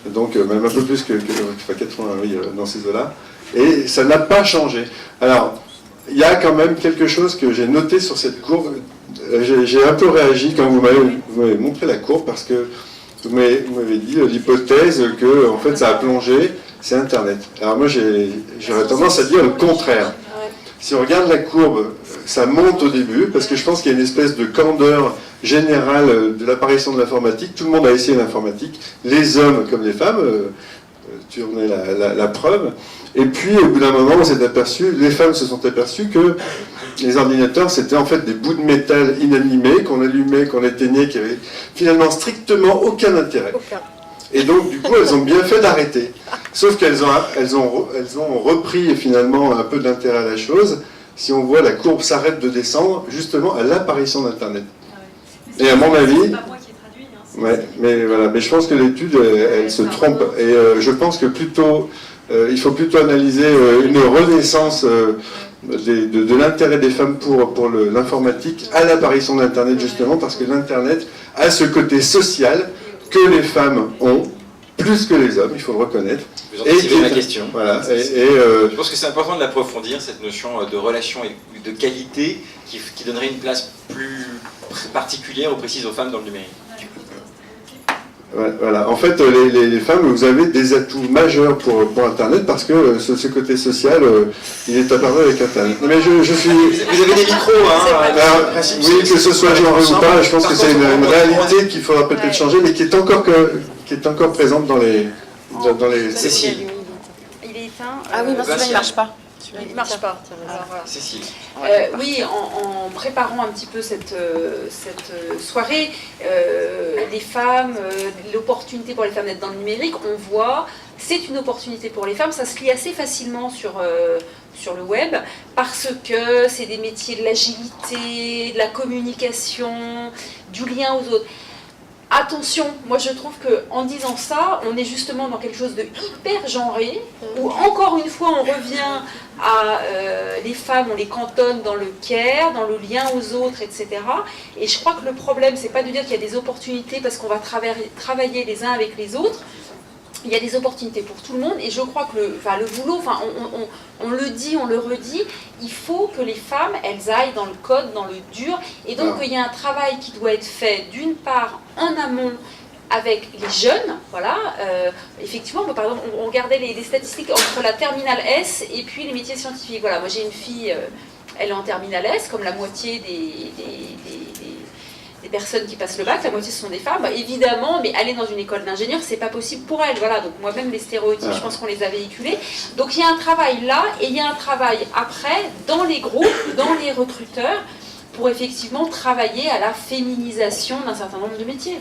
donc même un peu plus que 80, oui, dans ces eaux-là, et ça n'a pas changé. Alors, il y a quand même quelque chose que j'ai noté sur cette courbe. J'ai un peu réagi quand vous m'avez montré la courbe, parce que vous m'avez dit l'hypothèse que en fait ça a plongé, c'est Internet. Alors moi j'aurais tendance à dire le contraire. Si on regarde la courbe, ça monte au début, parce que je pense qu'il y a une espèce de candeur générale de l'apparition de l'informatique. Tout le monde a essayé l'informatique, les hommes comme les femmes, tu en es la preuve. Et puis au bout d'un moment, on s'est aperçu, les femmes se sont aperçues que les ordinateurs, c'était en fait des bouts de métal inanimés, qu'on allumait, qu'on éteignait, qui avaient finalement strictement aucun intérêt. Et donc, du coup, elles ont bien fait d'arrêter. Sauf qu'elles ont repris finalement un peu d'intérêt à la chose. Si on voit la courbe s'arrête de descendre, justement à l'apparition d'Internet. Et à mon avis... C'est pas moi qui ai traduit. Hein, ouais, mais voilà, mais je pense que l'étude, elle se trompe. Et je pense que plutôt, il faut plutôt analyser une renaissance de l'intérêt des femmes pour l'informatique à l'apparition d'Internet, justement, parce que l'Internet a ce côté social que les femmes ont, plus que les hommes, il faut le reconnaître. Vous anticipez ma question. Voilà, je pense que c'est important de l'approfondir, cette notion de relation et de qualité qui donnerait une place plus particulière ou précise aux femmes dans le numérique. Voilà. En fait, les femmes, vous avez des atouts majeurs pour Internet parce que ce côté social, il est apparu avec Internet. Mais je suis... Vous avez des micros, hein. Alors, oui, que ce soit genré ou pas, je pense que c'est une réalité qu'il faudra peut-être changer, mais qui est encore présente dans les Cécile. Il est éteint. Ah oui, non, celui-là, il ne marche pas. Il ne marche pas. Alors, voilà. Cécile. Oui, en préparant un petit peu cette soirée, les femmes, l'opportunité pour les femmes d'être dans le numérique, on voit, c'est une opportunité pour les femmes, ça se lit assez facilement sur le web, parce que c'est des métiers de l'agilité, de la communication, du lien aux autres. Attention, moi je trouve qu'en disant ça, on est justement dans quelque chose de hyper genré, où encore une fois on revient à les femmes, on les cantonne dans le care, dans le lien aux autres, etc. Et je crois que le problème, c'est pas de dire qu'il y a des opportunités parce qu'on va travailler les uns avec les autres. Il y a des opportunités pour tout le monde et je crois que le boulot, on le dit, on le redit, il faut que les femmes, elles aillent dans le code, dans le dur, et donc il y a un travail qui doit être fait d'une part en amont avec les jeunes, voilà, effectivement, par exemple, on regardait les statistiques entre la terminale S et puis les métiers scientifiques, voilà, moi j'ai une fille, elle est en terminale S, comme la moitié des personnes qui passent le bac, la moitié ce sont des femmes, évidemment, mais aller dans une école d'ingénieur, c'est pas possible pour elles, voilà, donc moi-même les stéréotypes, je pense qu'on les a véhiculés, donc il y a un travail là, et il y a un travail après, dans les groupes, dans les recruteurs, pour effectivement travailler à la féminisation d'un certain nombre de métiers.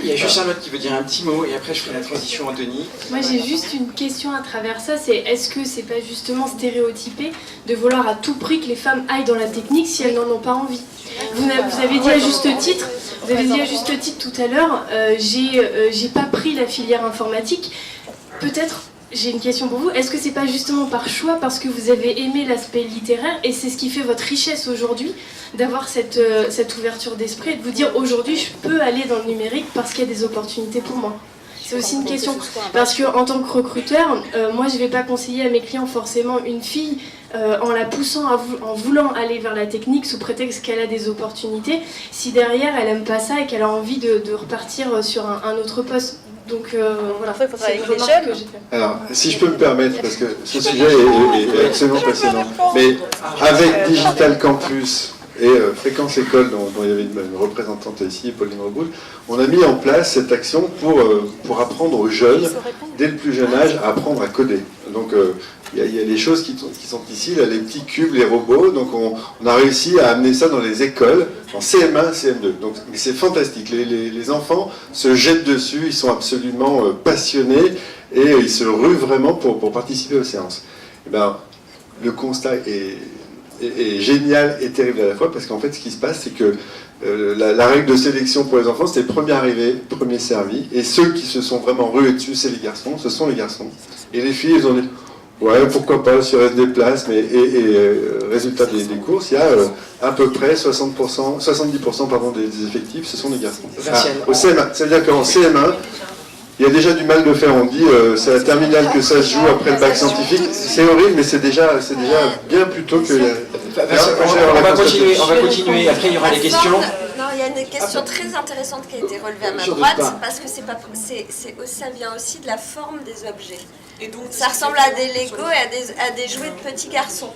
Il y a juste un autre qui veut dire un petit mot, et après je ferai la transition Anthony. Moi j'ai juste une question à travers ça, c'est est-ce que c'est pas justement stéréotypé de vouloir à tout prix que les femmes aillent dans la technique si elles n'en ont pas envie? Vous avez dit à juste titre, tout à l'heure, j'ai pas pris la filière informatique. Peut-être, j'ai une question pour vous, est-ce que c'est pas justement par choix, parce que vous avez aimé l'aspect littéraire, et c'est ce qui fait votre richesse aujourd'hui, d'avoir cette ouverture d'esprit, et de vous dire aujourd'hui je peux aller dans le numérique parce qu'il y a des opportunités pour moi? C'est aussi une question, parce qu'en tant que recruteur, moi je ne vais pas conseiller à mes clients forcément une fille en la poussant, en voulant aller vers la technique sous prétexte qu'elle a des opportunités, si derrière elle n'aime pas ça et qu'elle a envie de repartir sur un autre poste. Donc voilà, il faut travailler avec les que jeunes. j'ai fait. Alors, si je peux me permettre, parce que ce sujet est absolument passionnant, mais avec Digital Campus et Fréquence École, dont il y avait une représentante ici, Pauline Reboul, on a mis en place cette action pour apprendre aux jeunes, dès le plus jeune âge, à apprendre à coder. Donc, il y a des choses qui sont ici, là, les petits cubes, les robots, donc on a réussi à amener ça dans les écoles, en CM1, CM2. Donc c'est fantastique, les enfants se jettent dessus, ils sont absolument passionnés, et ils se ruent vraiment pour participer aux séances. Et ben, le constat est génial et terrible à la fois, parce qu'en fait ce qui se passe, c'est que la règle de sélection pour les enfants, c'était premier arrivé, premier servi, et ceux qui se sont vraiment rués dessus, c'est les garçons, ce sont les garçons. Et les filles, ils ont dit, ouais, pourquoi pas, s'il reste des places, mais résultat des courses, il y a à peu près 70% des effectifs, ce sont des garçons. Au CM1, c'est-à-dire qu'en CM1, il y a déjà du mal de faire, on dit, c'est à la terminale que ça se joue après le bac scientifique, c'est horrible, mais c'est déjà bien plus tôt que... On va continuer, après il y aura les questions. Non, il y a une question très intéressante qui a été relevée à ma droite, parce que ça vient aussi de la forme des objets. Et donc, ça ressemble à des Lego et à des jouets de petits garçons.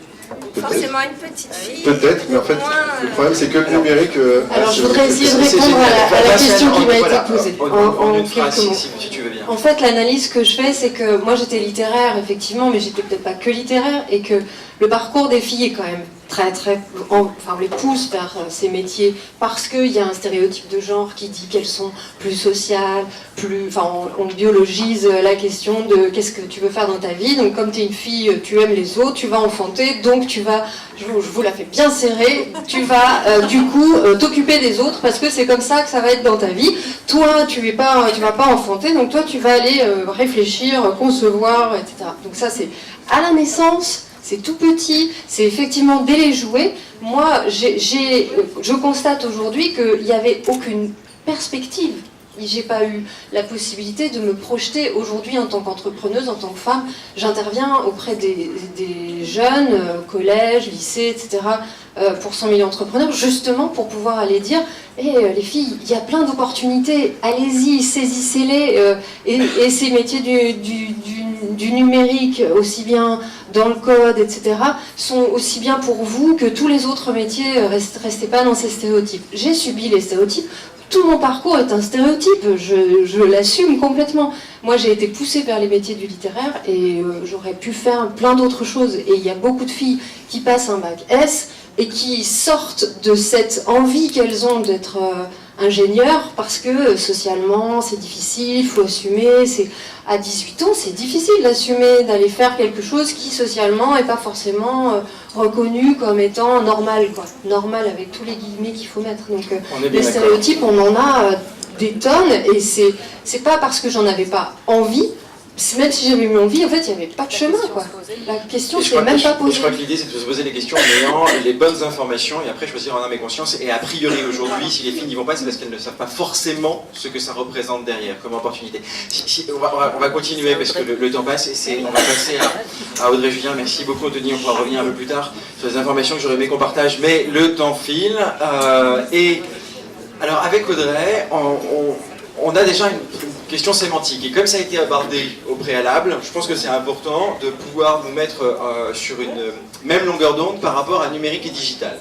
Forcément une petite fille. Peut-être, mais en fait, le problème c'est que le numérique... Alors je voudrais essayer de répondre à la question qui m'a été posée. En quelques mots. Si tu veux bien. En fait, l'analyse que je fais, c'est que moi j'étais littéraire, effectivement, mais j'étais peut-être pas que littéraire, et que le parcours des filles est quand même on les pousse vers ces métiers parce qu'il y a un stéréotype de genre qui dit qu'elles sont plus sociales, on biologise la question de qu'est-ce que tu veux faire dans ta vie. Donc comme tu es une fille, tu aimes les autres, tu vas enfanter, donc tu vas, je vous la fais bien serrée, tu vas t'occuper des autres parce que c'est comme ça que ça va être dans ta vie. Toi, tu vas pas enfanter, donc toi tu vas aller réfléchir, concevoir, etc. Donc ça c'est à la naissance. C'est tout petit, c'est effectivement dès les jouets. Moi, je constate aujourd'hui qu'il n'y avait aucune perspective. J'ai pas eu la possibilité de me projeter aujourd'hui en tant qu'entrepreneuse, en tant que femme. J'interviens auprès des jeunes, collège, lycée, etc., pour 100 000 entrepreneurs, justement pour pouvoir aller dire les filles, il y a plein d'opportunités, allez-y, saisissez-les. Et ces métiers du numérique, aussi bien dans le code, etc., sont aussi bien pour vous que tous les autres métiers. Restez pas dans ces stéréotypes. J'ai subi les stéréotypes. Tout mon parcours est un stéréotype, je l'assume complètement. Moi, j'ai été poussée vers les métiers du littéraire et j'aurais pu faire plein d'autres choses. Et il y a beaucoup de filles qui passent un bac S et qui sortent de cette envie qu'elles ont d'être ingénieurs parce que socialement, c'est difficile, il faut assumer. À 18 ans, c'est difficile d'assumer, d'aller faire quelque chose qui socialement n'est pas forcément reconnu comme étant normal, quoi. Normal avec tous les guillemets qu'il faut mettre. Donc les stéréotypes, on en a des tonnes et c'est pas parce que j'en avais pas envie. Même si j'avais eu envie, en fait, il n'y avait pas de chemin, quoi. La question, c'est même pas posée. Je crois que l'idée, c'est de se poser les questions en ayant les bonnes informations et après choisir en âme et conscience. Et a priori, aujourd'hui, si les filles n'y vont pas, c'est parce qu'elles ne savent pas forcément ce que ça représente derrière comme opportunité. On va continuer parce que le temps passe et on va passer à Audrey Julien. Merci beaucoup, Anthony. On pourra revenir un peu plus tard sur les informations que j'aurais aimé qu'on partage, mais le temps file. Et alors, avec Audrey, on a déjà une question sémantique. Et comme ça a été abordé au préalable, je pense que c'est important de pouvoir nous mettre sur une même longueur d'onde par rapport à numérique et digital.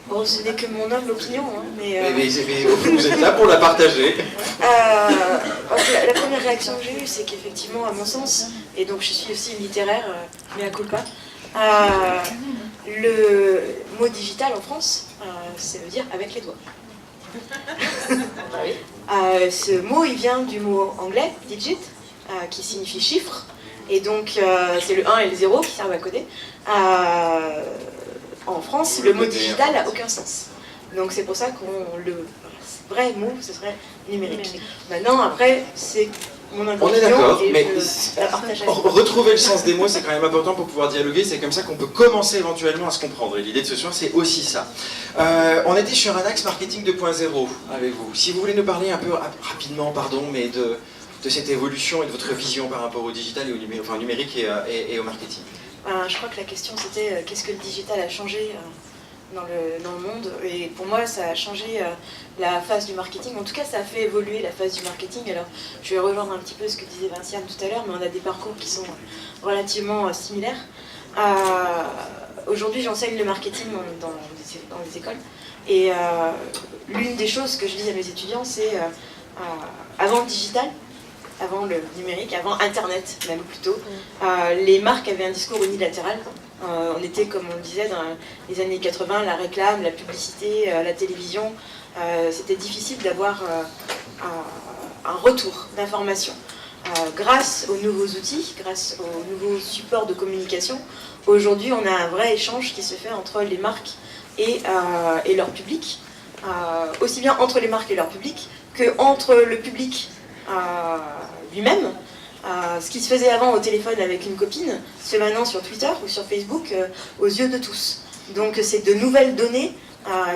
Bon, ce n'est que mon humble opinion, hein, mais vous êtes là pour la partager. La première réaction que j'ai eue, c'est qu'effectivement, à mon sens, et donc je suis aussi littéraire, mea culpa, le mot digital en France, ça veut dire avec les doigts. Ce mot, il vient du mot anglais, digit, qui signifie chiffre, et donc c'est le 1 et le 0 qui servent à coder. En France, le mot digital n'a aucun sens. Donc c'est pour ça le vrai mot, ce serait numérique. Maintenant, après, c'est mon opinion. On est d'accord, mais la partage. Retrouver le sens des mots, c'est quand même important pour pouvoir dialoguer. C'est comme ça qu'on peut commencer éventuellement à se comprendre. Et l'idée de ce soir, c'est aussi ça. On était sur un axe marketing 2.0 avec vous. Si vous voulez nous parler un peu rapidement, mais de cette évolution et de votre vision par rapport au digital et au numérique et au marketing. Je crois que la question c'était qu'est-ce que le digital a changé dans le monde, et pour moi ça a changé la phase du marketing, en tout cas ça a fait évoluer la phase du marketing. Alors je vais rejoindre un petit peu ce que disait Vinciane tout à l'heure, mais on a des parcours qui sont relativement similaires. Aujourd'hui j'enseigne le marketing dans les écoles, et l'une des choses que je dis à mes étudiants c'est avant le digital, avant le numérique, avant Internet même plutôt, les marques avaient un discours unilatéral. On était, comme on le disait, dans les années 80, la réclame, la publicité, la télévision. C'était difficile d'avoir un retour d'information. Grâce aux nouveaux outils, grâce aux nouveaux supports de communication, aujourd'hui on a un vrai échange qui se fait entre les marques et leur public, aussi bien entre les marques et leur public qu'entre le public lui-même. Ce qui se faisait avant au téléphone avec une copine, se fait maintenant sur Twitter ou sur Facebook aux yeux de tous. Donc c'est de nouvelles données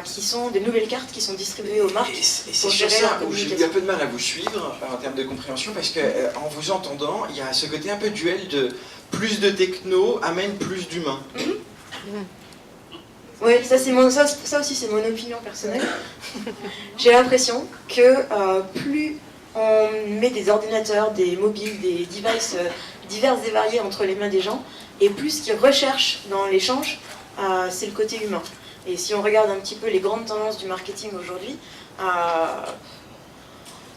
qui sont des nouvelles cartes qui sont distribuées aux marques. Et c'est sur ça où j'ai eu un peu de mal à vous suivre en termes de compréhension, parce qu'en vous entendant, il y a ce côté un peu duel de plus de techno amène plus d'humain. Oui, ça aussi c'est mon opinion personnelle. J'ai l'impression que plus on met des ordinateurs, des mobiles, des devices divers et variés entre les mains des gens, et plus ce qu'ils recherchent dans l'échange, c'est le côté humain. Et si on regarde un petit peu les grandes tendances du marketing aujourd'hui,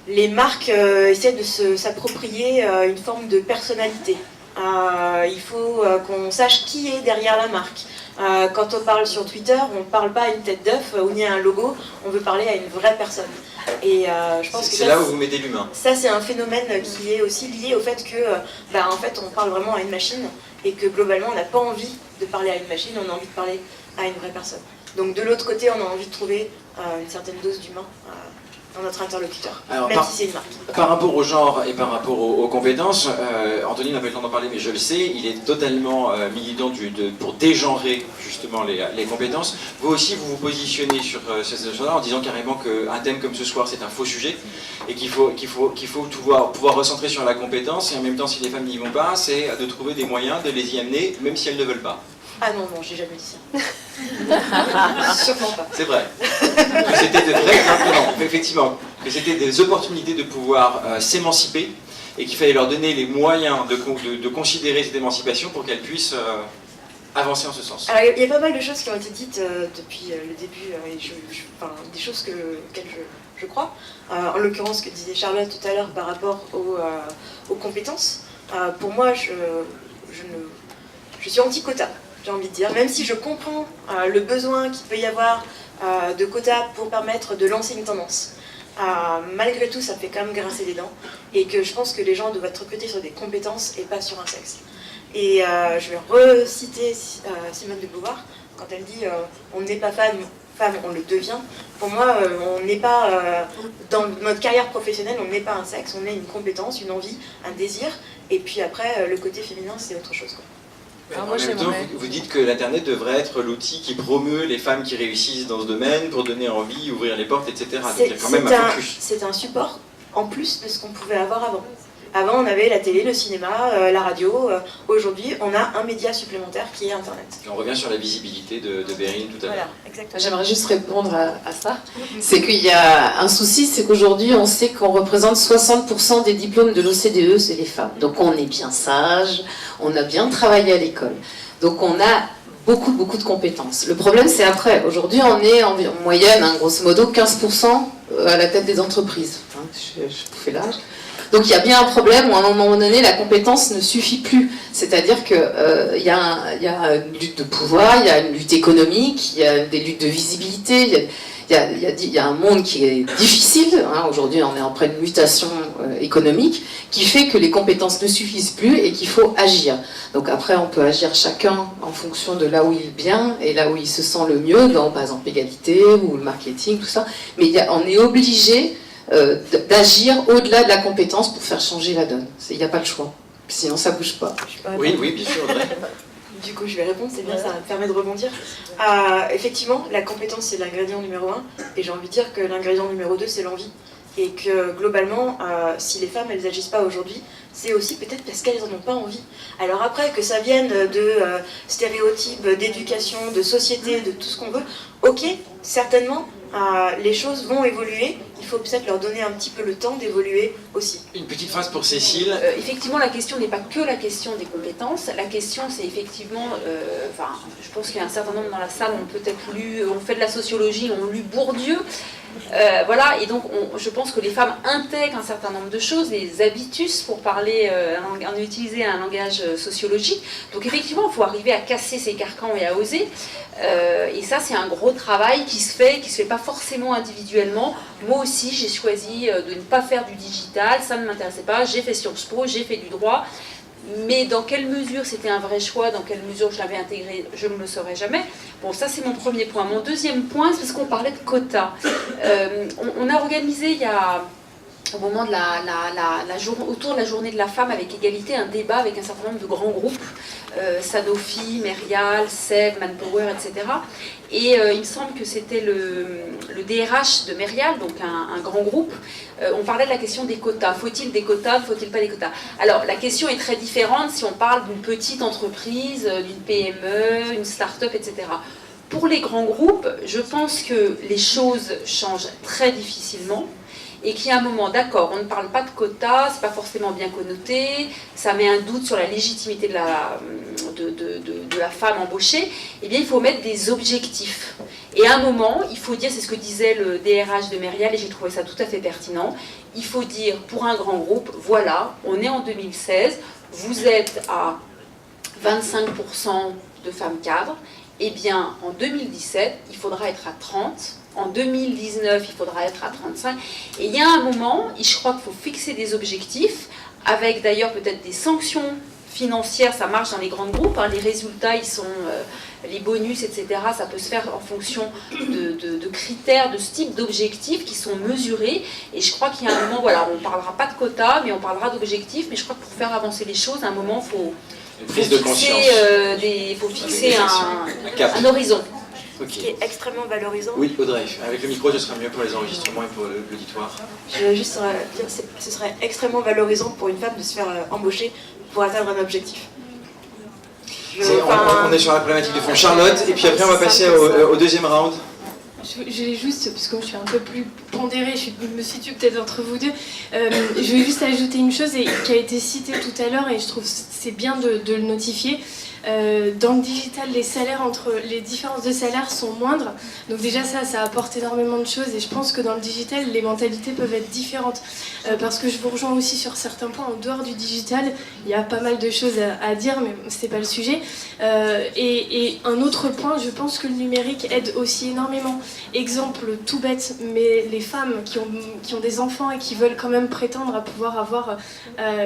les marques essaient de s'approprier une forme de personnalité. Il faut qu'on sache qui est derrière la marque. Quand on parle sur Twitter, on ne parle pas à une tête d'œuf ou ni à un logo, on veut parler à une vraie personne. Et je pense que c'est là où vous mettez l'humain. Ça, c'est un phénomène qui est aussi lié au fait que, en fait, on parle vraiment à une machine et que globalement, on n'a pas envie de parler à une machine, on a envie de parler à une vraie personne. Donc de l'autre côté, on a envie de trouver une certaine dose d'humain dans notre interlocuteur, alors, même si c'est une marque. Par rapport au genre et par rapport aux compétences, Anthony n'a pas eu le temps d'en parler, mais je le sais, il est totalement militant pour dégenrer justement les compétences. Vous aussi, vous vous positionnez sur ce genre-là en disant carrément qu'un thème comme ce soir, c'est un faux sujet et qu'il faut pouvoir recentrer sur la compétence et en même temps, si les femmes n'y vont pas, c'est de trouver des moyens de les y amener, même si elles ne veulent pas. Ah non, j'ai jamais dit ça. Sûrement pas. C'est vrai. Que c'était de vraies, effectivement, que c'était des opportunités de pouvoir s'émanciper et qu'il fallait leur donner les moyens de considérer cette émancipation pour qu'elles puissent avancer en ce sens. Alors il y a pas mal de choses qui ont été dites depuis le début, des choses auxquelles je crois. En l'occurrence, ce que disait Charlotte tout à l'heure par rapport aux compétences. Pour moi, je suis anti-quota. J'ai envie de dire, même si je comprends le besoin qu'il peut y avoir de quotas pour permettre de lancer une tendance. Malgré tout, ça me fait quand même grincer les dents et que je pense que les gens doivent être recrutés sur des compétences et pas sur un sexe. Et je vais reciter Simone de Beauvoir quand elle dit on n'est pas femme, on le devient. Pour moi, on n'est pas dans notre carrière professionnelle, on n'est pas un sexe, on est une compétence, une envie, un désir. Et puis après, le côté féminin, c'est autre chose, quoi. En même temps, vous dites que l'Internet devrait être l'outil qui promeut les femmes qui réussissent dans ce domaine pour donner envie, ouvrir les portes, etc. Donc il y a quand même un focus. C'est un support en plus de ce qu'on pouvait avoir avant. Avant, on avait la télé, le cinéma, la radio. Aujourd'hui, on a un média supplémentaire qui est Internet. Et on revient sur la visibilité de Bérine tout à l'heure. Voilà, exactement. J'aimerais juste répondre à ça. C'est qu'il y a un souci, c'est qu'aujourd'hui, on sait qu'on représente 60% des diplômes de l'OCDE, c'est les femmes. Donc on est bien sage, on a bien travaillé à l'école. Donc on a beaucoup de compétences. Le problème, c'est après. Aujourd'hui, on est en moyenne, grosso modo, 15% à la tête des entreprises. Je vous fais l'âge. Donc il y a bien un problème où à un moment donné la compétence ne suffit plus. C'est-à-dire qu'il y a une lutte de pouvoir, il y a une lutte économique, il y a des luttes de visibilité, il y a un monde qui est difficile. Aujourd'hui on est en pleine mutation économique qui fait que les compétences ne suffisent plus et qu'il faut agir. Donc après on peut agir chacun en fonction de là où il est bien et là où il se sent le mieux, dans par exemple l'égalité ou le marketing, tout ça. Mais on est obligé d'agir au-delà de la compétence pour faire changer la donne. Il n'y a pas le choix. Sinon, ça ne bouge pas. Oui, bien sûr. Du coup, je vais répondre, c'est bien, ça me permet de rebondir. Effectivement, la compétence, c'est l'ingrédient numéro 1. Et j'ai envie de dire que l'ingrédient numéro 2, c'est l'envie. Et que globalement, si les femmes, elles n'agissent pas aujourd'hui, c'est aussi peut-être parce qu'elles n'en ont pas envie. Alors après, que ça vienne de stéréotypes, d'éducation, de société, de tout ce qu'on veut, ok, certainement, les choses vont évoluer. Il faut peut-être leur donner un petit peu le temps d'évoluer aussi. Une petite phrase pour Cécile. Effectivement, la question n'est pas que la question des compétences. La question, c'est effectivement... je pense qu'il y a un certain nombre dans la salle ont peut-être on fait de la sociologie, ont lu Bourdieu. Voilà, et donc je pense que les femmes intègrent un certain nombre de choses, les habitus pour parler, utiliser un langage sociologique. Donc effectivement, il faut arriver à casser ces carcans et à oser. Et ça, c'est un gros travail qui se fait pas forcément individuellement. Moi aussi, j'ai choisi de ne pas faire du digital, ça ne m'intéressait pas. J'ai fait Sciences Po, j'ai fait du droit. Mais dans quelle mesure c'était un vrai choix, dans quelle mesure je l'avais intégré, je ne le saurais jamais. Bon, ça c'est mon premier point. Mon deuxième point, c'est parce qu'on parlait de quotas. On a organisé il y a, au moment de autour de la journée de la femme avec égalité, un débat avec un certain nombre de grands groupes, Sanofi, Merial, Seb, Manpower, etc. Et il me semble que c'était le DRH de Merial, donc un grand groupe. On parlait de la question des quotas. Faut-il des quotas, faut-il pas des quotas? Alors la question est très différente si on parle d'une petite entreprise, d'une PME, une start-up, etc. Pour les grands groupes, je pense que les choses changent très difficilement. Et qu'il y a un moment, d'accord, on ne parle pas de quotas, c'est pas forcément bien connoté, ça met un doute sur la légitimité de la femme embauchée, eh bien il faut mettre des objectifs. Et à un moment, il faut dire, c'est ce que disait le DRH de Merial, et j'ai trouvé ça tout à fait pertinent, il faut dire pour un grand groupe, voilà, on est en 2016, vous êtes à 25% de femmes cadres, eh bien, en 2017, il faudra être à 30. En 2019, il faudra être à 35. Et il y a un moment, je crois qu'il faut fixer des objectifs, avec d'ailleurs peut-être des sanctions financières. Ça marche dans les grands groupes, hein, les résultats, ils sont, les bonus, etc. Ça peut se faire en fonction de critères, de ce type d'objectifs qui sont mesurés. Et je crois qu'il y a un moment, voilà, on ne parlera pas de quotas, mais on parlera d'objectifs. Mais je crois que pour faire avancer les choses, à un moment, il faut fixer un horizon. Ok. Ce qui est extrêmement valorisant. Oui, Audrey, avec le micro, ce sera mieux pour les enregistrements et pour l'auditoire. Je veux juste dire, ce serait extrêmement valorisant pour une femme de se faire embaucher pour atteindre un objectif. On est sur la problématique de fond. Charlotte, et puis après on va passer au deuxième round. Je vais juste, parce que je suis un peu plus pondérée, je me situe peut-être entre vous deux, je vais juste ajouter une chose qui a été citée tout à l'heure et je trouve que c'est bien de le notifier. Dans le digital, les différences de salaire sont moindres. Donc déjà ça apporte énormément de choses et je pense que dans le digital, les mentalités peuvent être différentes. Parce que je vous rejoins aussi sur certains points. En dehors du digital, il y a pas mal de choses à dire, mais c'est pas le sujet. Et un autre point, je pense que le numérique aide aussi énormément. Exemple tout bête, mais les femmes qui ont des enfants et qui veulent quand même prétendre à pouvoir avoir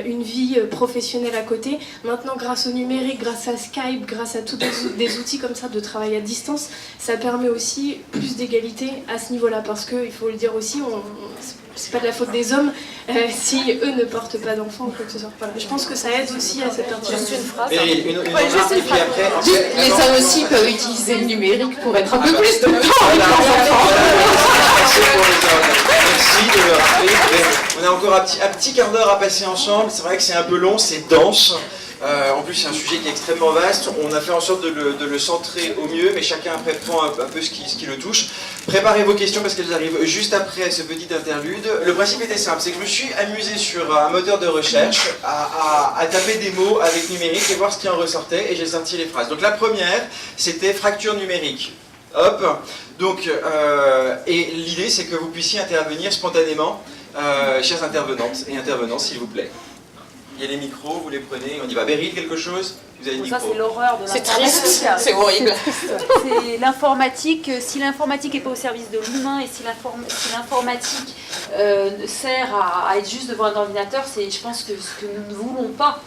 une vie professionnelle à côté, maintenant grâce au numérique, grâce à Skype, grâce à tous des outils comme ça de travail à distance, ça permet aussi plus d'égalité à ce niveau-là, parce qu'il faut le dire aussi, c'est pas de la faute des hommes si eux ne portent pas d'enfants ou quoi que ce soit. Voilà. Je pense que ça aide aussi à cette partie. Juste une phrase. Une remarque, et puis après... Les hommes aussi peuvent utiliser le numérique pour être un peu plus de temps avec Voilà. leurs enfants. Merci pour les hommes. Merci de le rappeler. On a encore un petit quart d'heure à passer ensemble. C'est vrai que c'est un peu long, c'est dense. En plus, c'est un sujet qui est extrêmement vaste. On a fait en sorte de le centrer au mieux, mais chacun après prend un peu ce qui le touche. Préparez vos questions parce qu'elles arrivent juste après ce petit interlude. Le principe était simple, c'est que je me suis amusé sur un moteur de recherche à taper des mots avec numérique et voir ce qui en ressortait, et j'ai sorti les phrases. Donc la première, c'était fracture numérique. Hop. Donc, et l'idée, c'est que vous puissiez intervenir spontanément, chers intervenantes et intervenants, s'il vous plaît. Il y a les micros, vous les prenez, on y va. Beryl, quelque chose? Vous avez le micro. Ça, c'est l'horreur de l'informatique. C'est triste, c'est horrible. C'est l'informatique, si l'informatique n'est pas au service de l'humain et si l'informatique sert à être juste devant un ordinateur, c'est, je pense, que ce que nous ne voulons pas.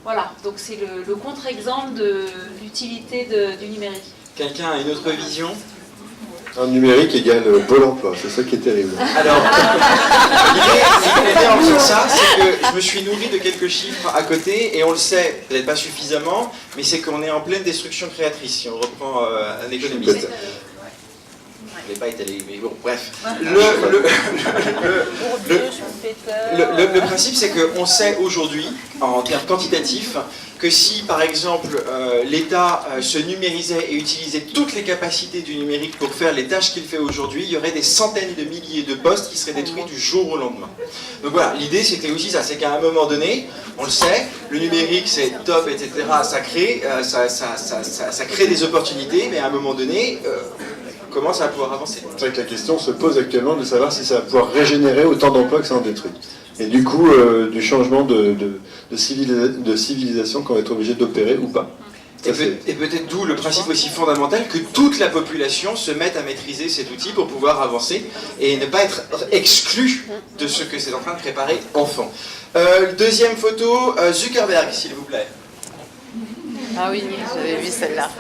Voilà, donc c'est le contre-exemple de l'utilité du numérique. Quelqu'un a une autre vision? Un numérique égale Pôle emploi, c'est ça qui est terrible. Alors, l'idée en faisant ça, c'est que je me suis nourri de quelques chiffres à côté, et on le sait, peut-être pas suffisamment, mais c'est qu'on est en pleine destruction créatrice, si on reprend un économiste. Je n'ai pas été allé, mais bon, bref. Le principe, c'est qu'on sait aujourd'hui, en termes quantitatifs, que si, par exemple, l'État se numérisait et utilisait toutes les capacités du numérique pour faire les tâches qu'il fait aujourd'hui, il y aurait des centaines de milliers de postes qui seraient détruits du jour au lendemain. Donc voilà, l'idée c'était aussi ça, c'est qu'à un moment donné, on le sait, le numérique c'est top, etc., ça crée des opportunités, mais à un moment donné, comment ça va pouvoir avancer? C'est vrai que la question se pose actuellement de savoir si ça va pouvoir régénérer autant d'emplois que ça en détruit. Et du coup, du changement de civilisation qu'on va être obligé d'opérer ou pas. Et peut-être d'où le principe aussi fondamental que toute la population se mette à maîtriser cet outil pour pouvoir avancer et ne pas être exclu de ce que c'est en train de préparer enfant. Deuxième photo, Zuckerberg, s'il vous plaît. Ah oui, j'avais vu celle-là.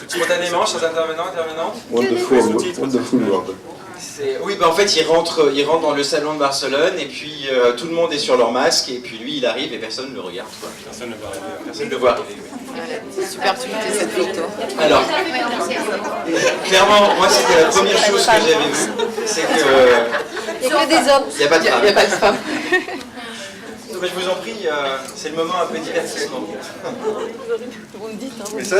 Spontanément, chers intervenants, intervenantes. Wonderful world. Oui, bah en fait, il rentre dans le salon de Barcelone et puis tout le monde est sur leur masque et puis lui, il arrive et personne ne le regarde. Quoi. Personne ne le voit arriver. Personne ne le voit arriver. Oui. C'est super tweeté cette photo. Alors, clairement, moi, c'était la première chose que j'avais vue. C'est que... Il n'y a que des hommes. Il n'y a pas de femmes. Il n'y a pas de femmes. Je vous en prie, c'est le moment un peu divertissement. Vous me dites, hein, mais ça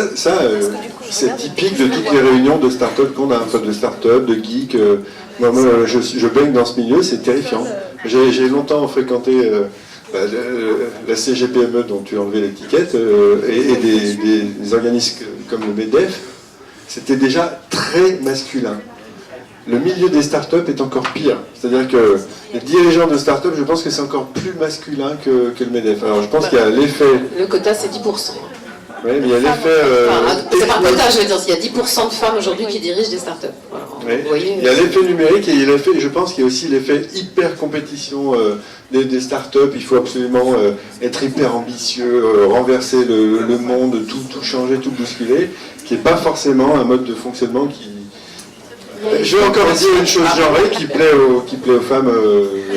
c'est typique de toutes les réunions de start-up qu'on a, de start-up, de geeks. Moi, je baigne dans ce milieu, c'est terrifiant. J'ai longtemps fréquenté la CGPME dont tu as enlevé l'étiquette et des organismes comme le MEDEF. C'était déjà très masculin. Le milieu des startups est encore pire. C'est-à-dire que les dirigeants de startups, je pense que c'est encore plus masculin que le MEDEF. Alors je pense qu'il y a l'effet... Le quota, c'est 10%. Oui, mais il y a l'effet... c'est par quota, je veux dire, il y a 10% de femmes aujourd'hui qui dirigent des startups. Voilà. Oui. Vous voyez, il y a l'effet numérique et il y a l'effet, je pense qu'il y a aussi l'effet hyper compétition des startups. Il faut absolument être hyper ambitieux, renverser le monde, tout changer, tout bousculer, qui n'est pas forcément un mode de fonctionnement qui... Je vais encore dire une chose genrée qui plaît aux femmes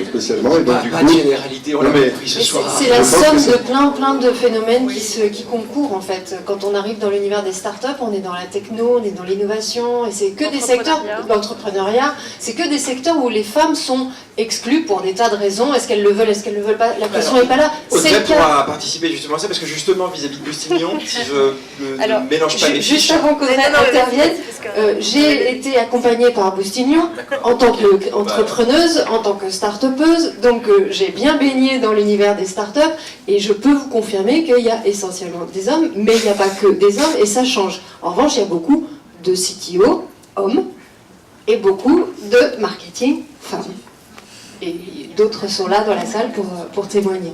spécialement. Et donc, du pas coup, de généralité, on l'a compris ce soir. C'est la somme de plein de phénomènes qui concourent en fait. Quand on arrive dans l'univers des startups, on est dans la techno, on est dans l'innovation, et c'est que des secteurs, l'entrepreneuriat, c'est que des secteurs où les femmes sont exclues pour des tas de raisons. Est-ce qu'elles le veulent, est-ce qu'elles ne le veulent pas? La question n'est pas là. Audrey pourra participer justement à ça, parce que justement vis-à-vis de Bustignon, si je ne mélange pas les fiches... Juste avant qu'Audrey intervienne, j'ai été accompagnée par Bustignon en tant qu'entrepreneuse, en tant que start-upeuse, donc j'ai bien baigné dans l'univers des startups et je peux vous confirmer qu'il y a essentiellement des hommes, mais il n'y a pas que des hommes et ça change. En revanche, il y a beaucoup de CTO hommes et beaucoup de marketing femmes. Et d'autres sont là dans la salle pour témoigner.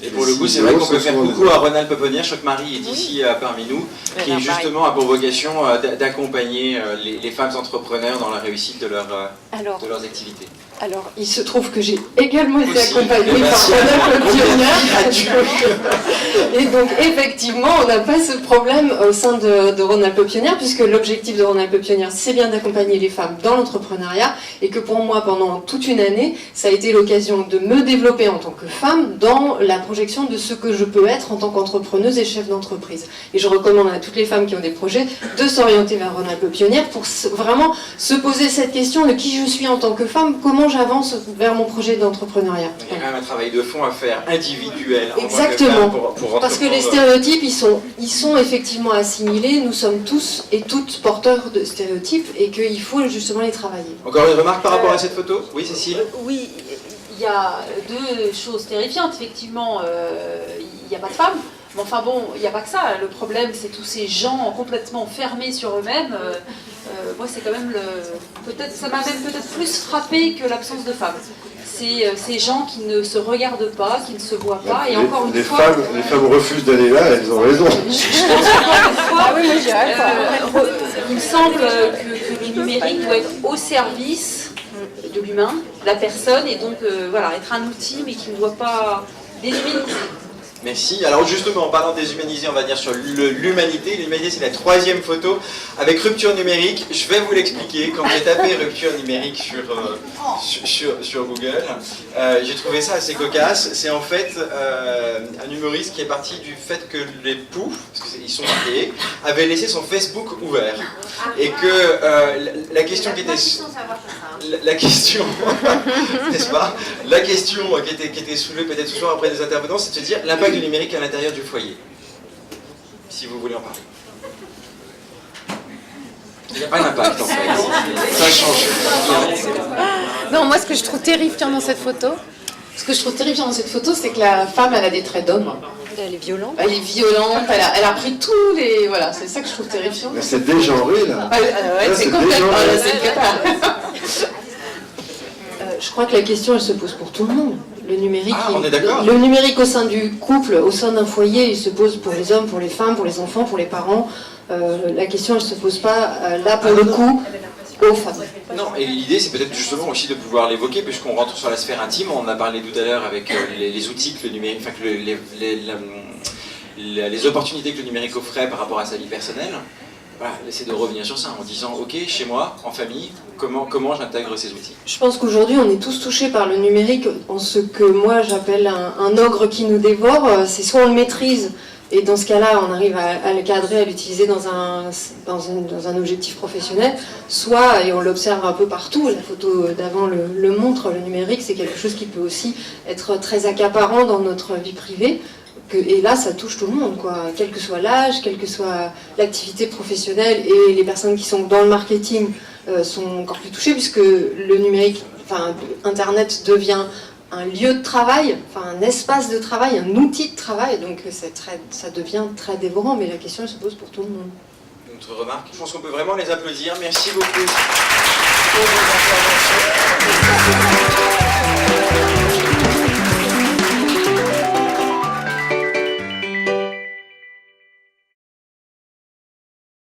Et pour le coup, c'est vrai qu'on peut faire coucou à Ronald Peponière, je crois que Marie est ici parmi nous, qui justement a pour vocation d'accompagner les femmes entrepreneurs dans la réussite de leurs activités. Alors, il se trouve que j'ai également été accompagnée par Ronald Peponière. Et donc, effectivement, on n'a pas ce problème au sein de Ronald Peponière, puisque l'objectif de Ronald Peponière, c'est bien d'accompagner les femmes dans l'entrepreneuriat, et que pour moi, pendant toute une année, ça a été l'occasion de me développer en tant que femme dans la projection de ce que je peux être en tant qu'entrepreneuse et chef d'entreprise. Et je recommande à toutes les femmes qui ont des projets de s'orienter vers Ronald Peponière pour vraiment se poser cette question de qui je suis en tant que femme, comment j'avance vers mon projet d'entrepreneuriat. Il y a quand même un travail de fond à faire, individuel. Exactement. Pour parce que les stéréotypes, ils sont effectivement assimilés. Nous sommes tous et toutes porteurs de stéréotypes et qu'il faut justement les travailler. Encore une remarque par rapport à cette photo? Oui, Cécile? Oui, il y a deux choses terrifiantes. Effectivement, il n'y a pas de femmes. Mais enfin bon, il n'y a pas que ça. Le problème, c'est tous ces gens complètement fermés sur eux-mêmes. Moi, c'est quand même ça m'a même peut-être plus frappé que l'absence de femmes. C'est ces gens qui ne se regardent pas, qui ne se voient pas. Et encore une fois, les femmes refusent d'aller là, elles ont raison. Il me semble que le numérique doit être au service de l'humain, de la personne, et donc voilà, être un outil, mais qui ne doit pas déshumaniser. Merci. Alors justement, en parlant de déshumaniser, on va dire sur l'humanité. L'humanité, c'est la troisième photo avec rupture numérique. Je vais vous l'expliquer. Quand j'ai tapé rupture numérique sur Google, j'ai trouvé ça assez cocasse. C'est en fait un humoriste qui est parti du fait que l'époux, parce qu'ils sont mariés, avait laissé son Facebook ouvert. Et que la question qui était... La question, n'est-ce pas? La question qui était soulevée peut-être ce soir après des intervenants, c'est de se dire l'impact du numérique à l'intérieur du foyer. Si vous voulez en parler. Il n'y a pas d'impact en fait. Ça change. Non, moi ce que je trouve terrifiant dans cette photo, c'est que la femme, elle a des traits d'homme. elle est violente. Elle est violente, elle a pris tous les... Voilà, c'est ça que je trouve terrifiant. Mais c'est dégenré là. Ouais, c'est complètement... c'est une cata. Je crois que la question, elle se pose pour tout le monde. Le numérique, on est d'accord. Le numérique au sein du couple, au sein d'un foyer, il se pose pour les hommes, pour les femmes, pour les enfants, pour les parents. La question, elle ne se pose pas, là, pour le coup, aux femmes. Non, et l'idée, c'est peut-être justement aussi de pouvoir l'évoquer, puisqu'on rentre sur la sphère intime. On en a parlé tout à l'heure avec les outils que le numérique... Enfin, que les opportunités que le numérique offrait par rapport à sa vie personnelle. Voilà, c'est de revenir sur ça en disant ok, chez moi, en famille, comment j'intègre ces outils. Je pense qu'aujourd'hui on est tous touchés par le numérique en ce que moi j'appelle un ogre qui nous dévore. C'est soit on le maîtrise et dans ce cas-là on arrive à le cadrer, à l'utiliser dans un objectif professionnel, soit, et on l'observe un peu partout, la photo d'avant le montre, le numérique c'est quelque chose qui peut aussi être très accaparant dans notre vie privée. Et là, ça touche tout le monde, quoi. Quel que soit l'âge, quelle que soit l'activité professionnelle, et les personnes qui sont dans le marketing sont encore plus touchées, puisque le numérique, enfin, Internet devient un lieu de travail, enfin un espace de travail, un outil de travail, donc ça devient très dévorant, mais la question elle se pose pour tout le monde. Une autre remarque, je pense qu'on peut vraiment les applaudir, merci beaucoup.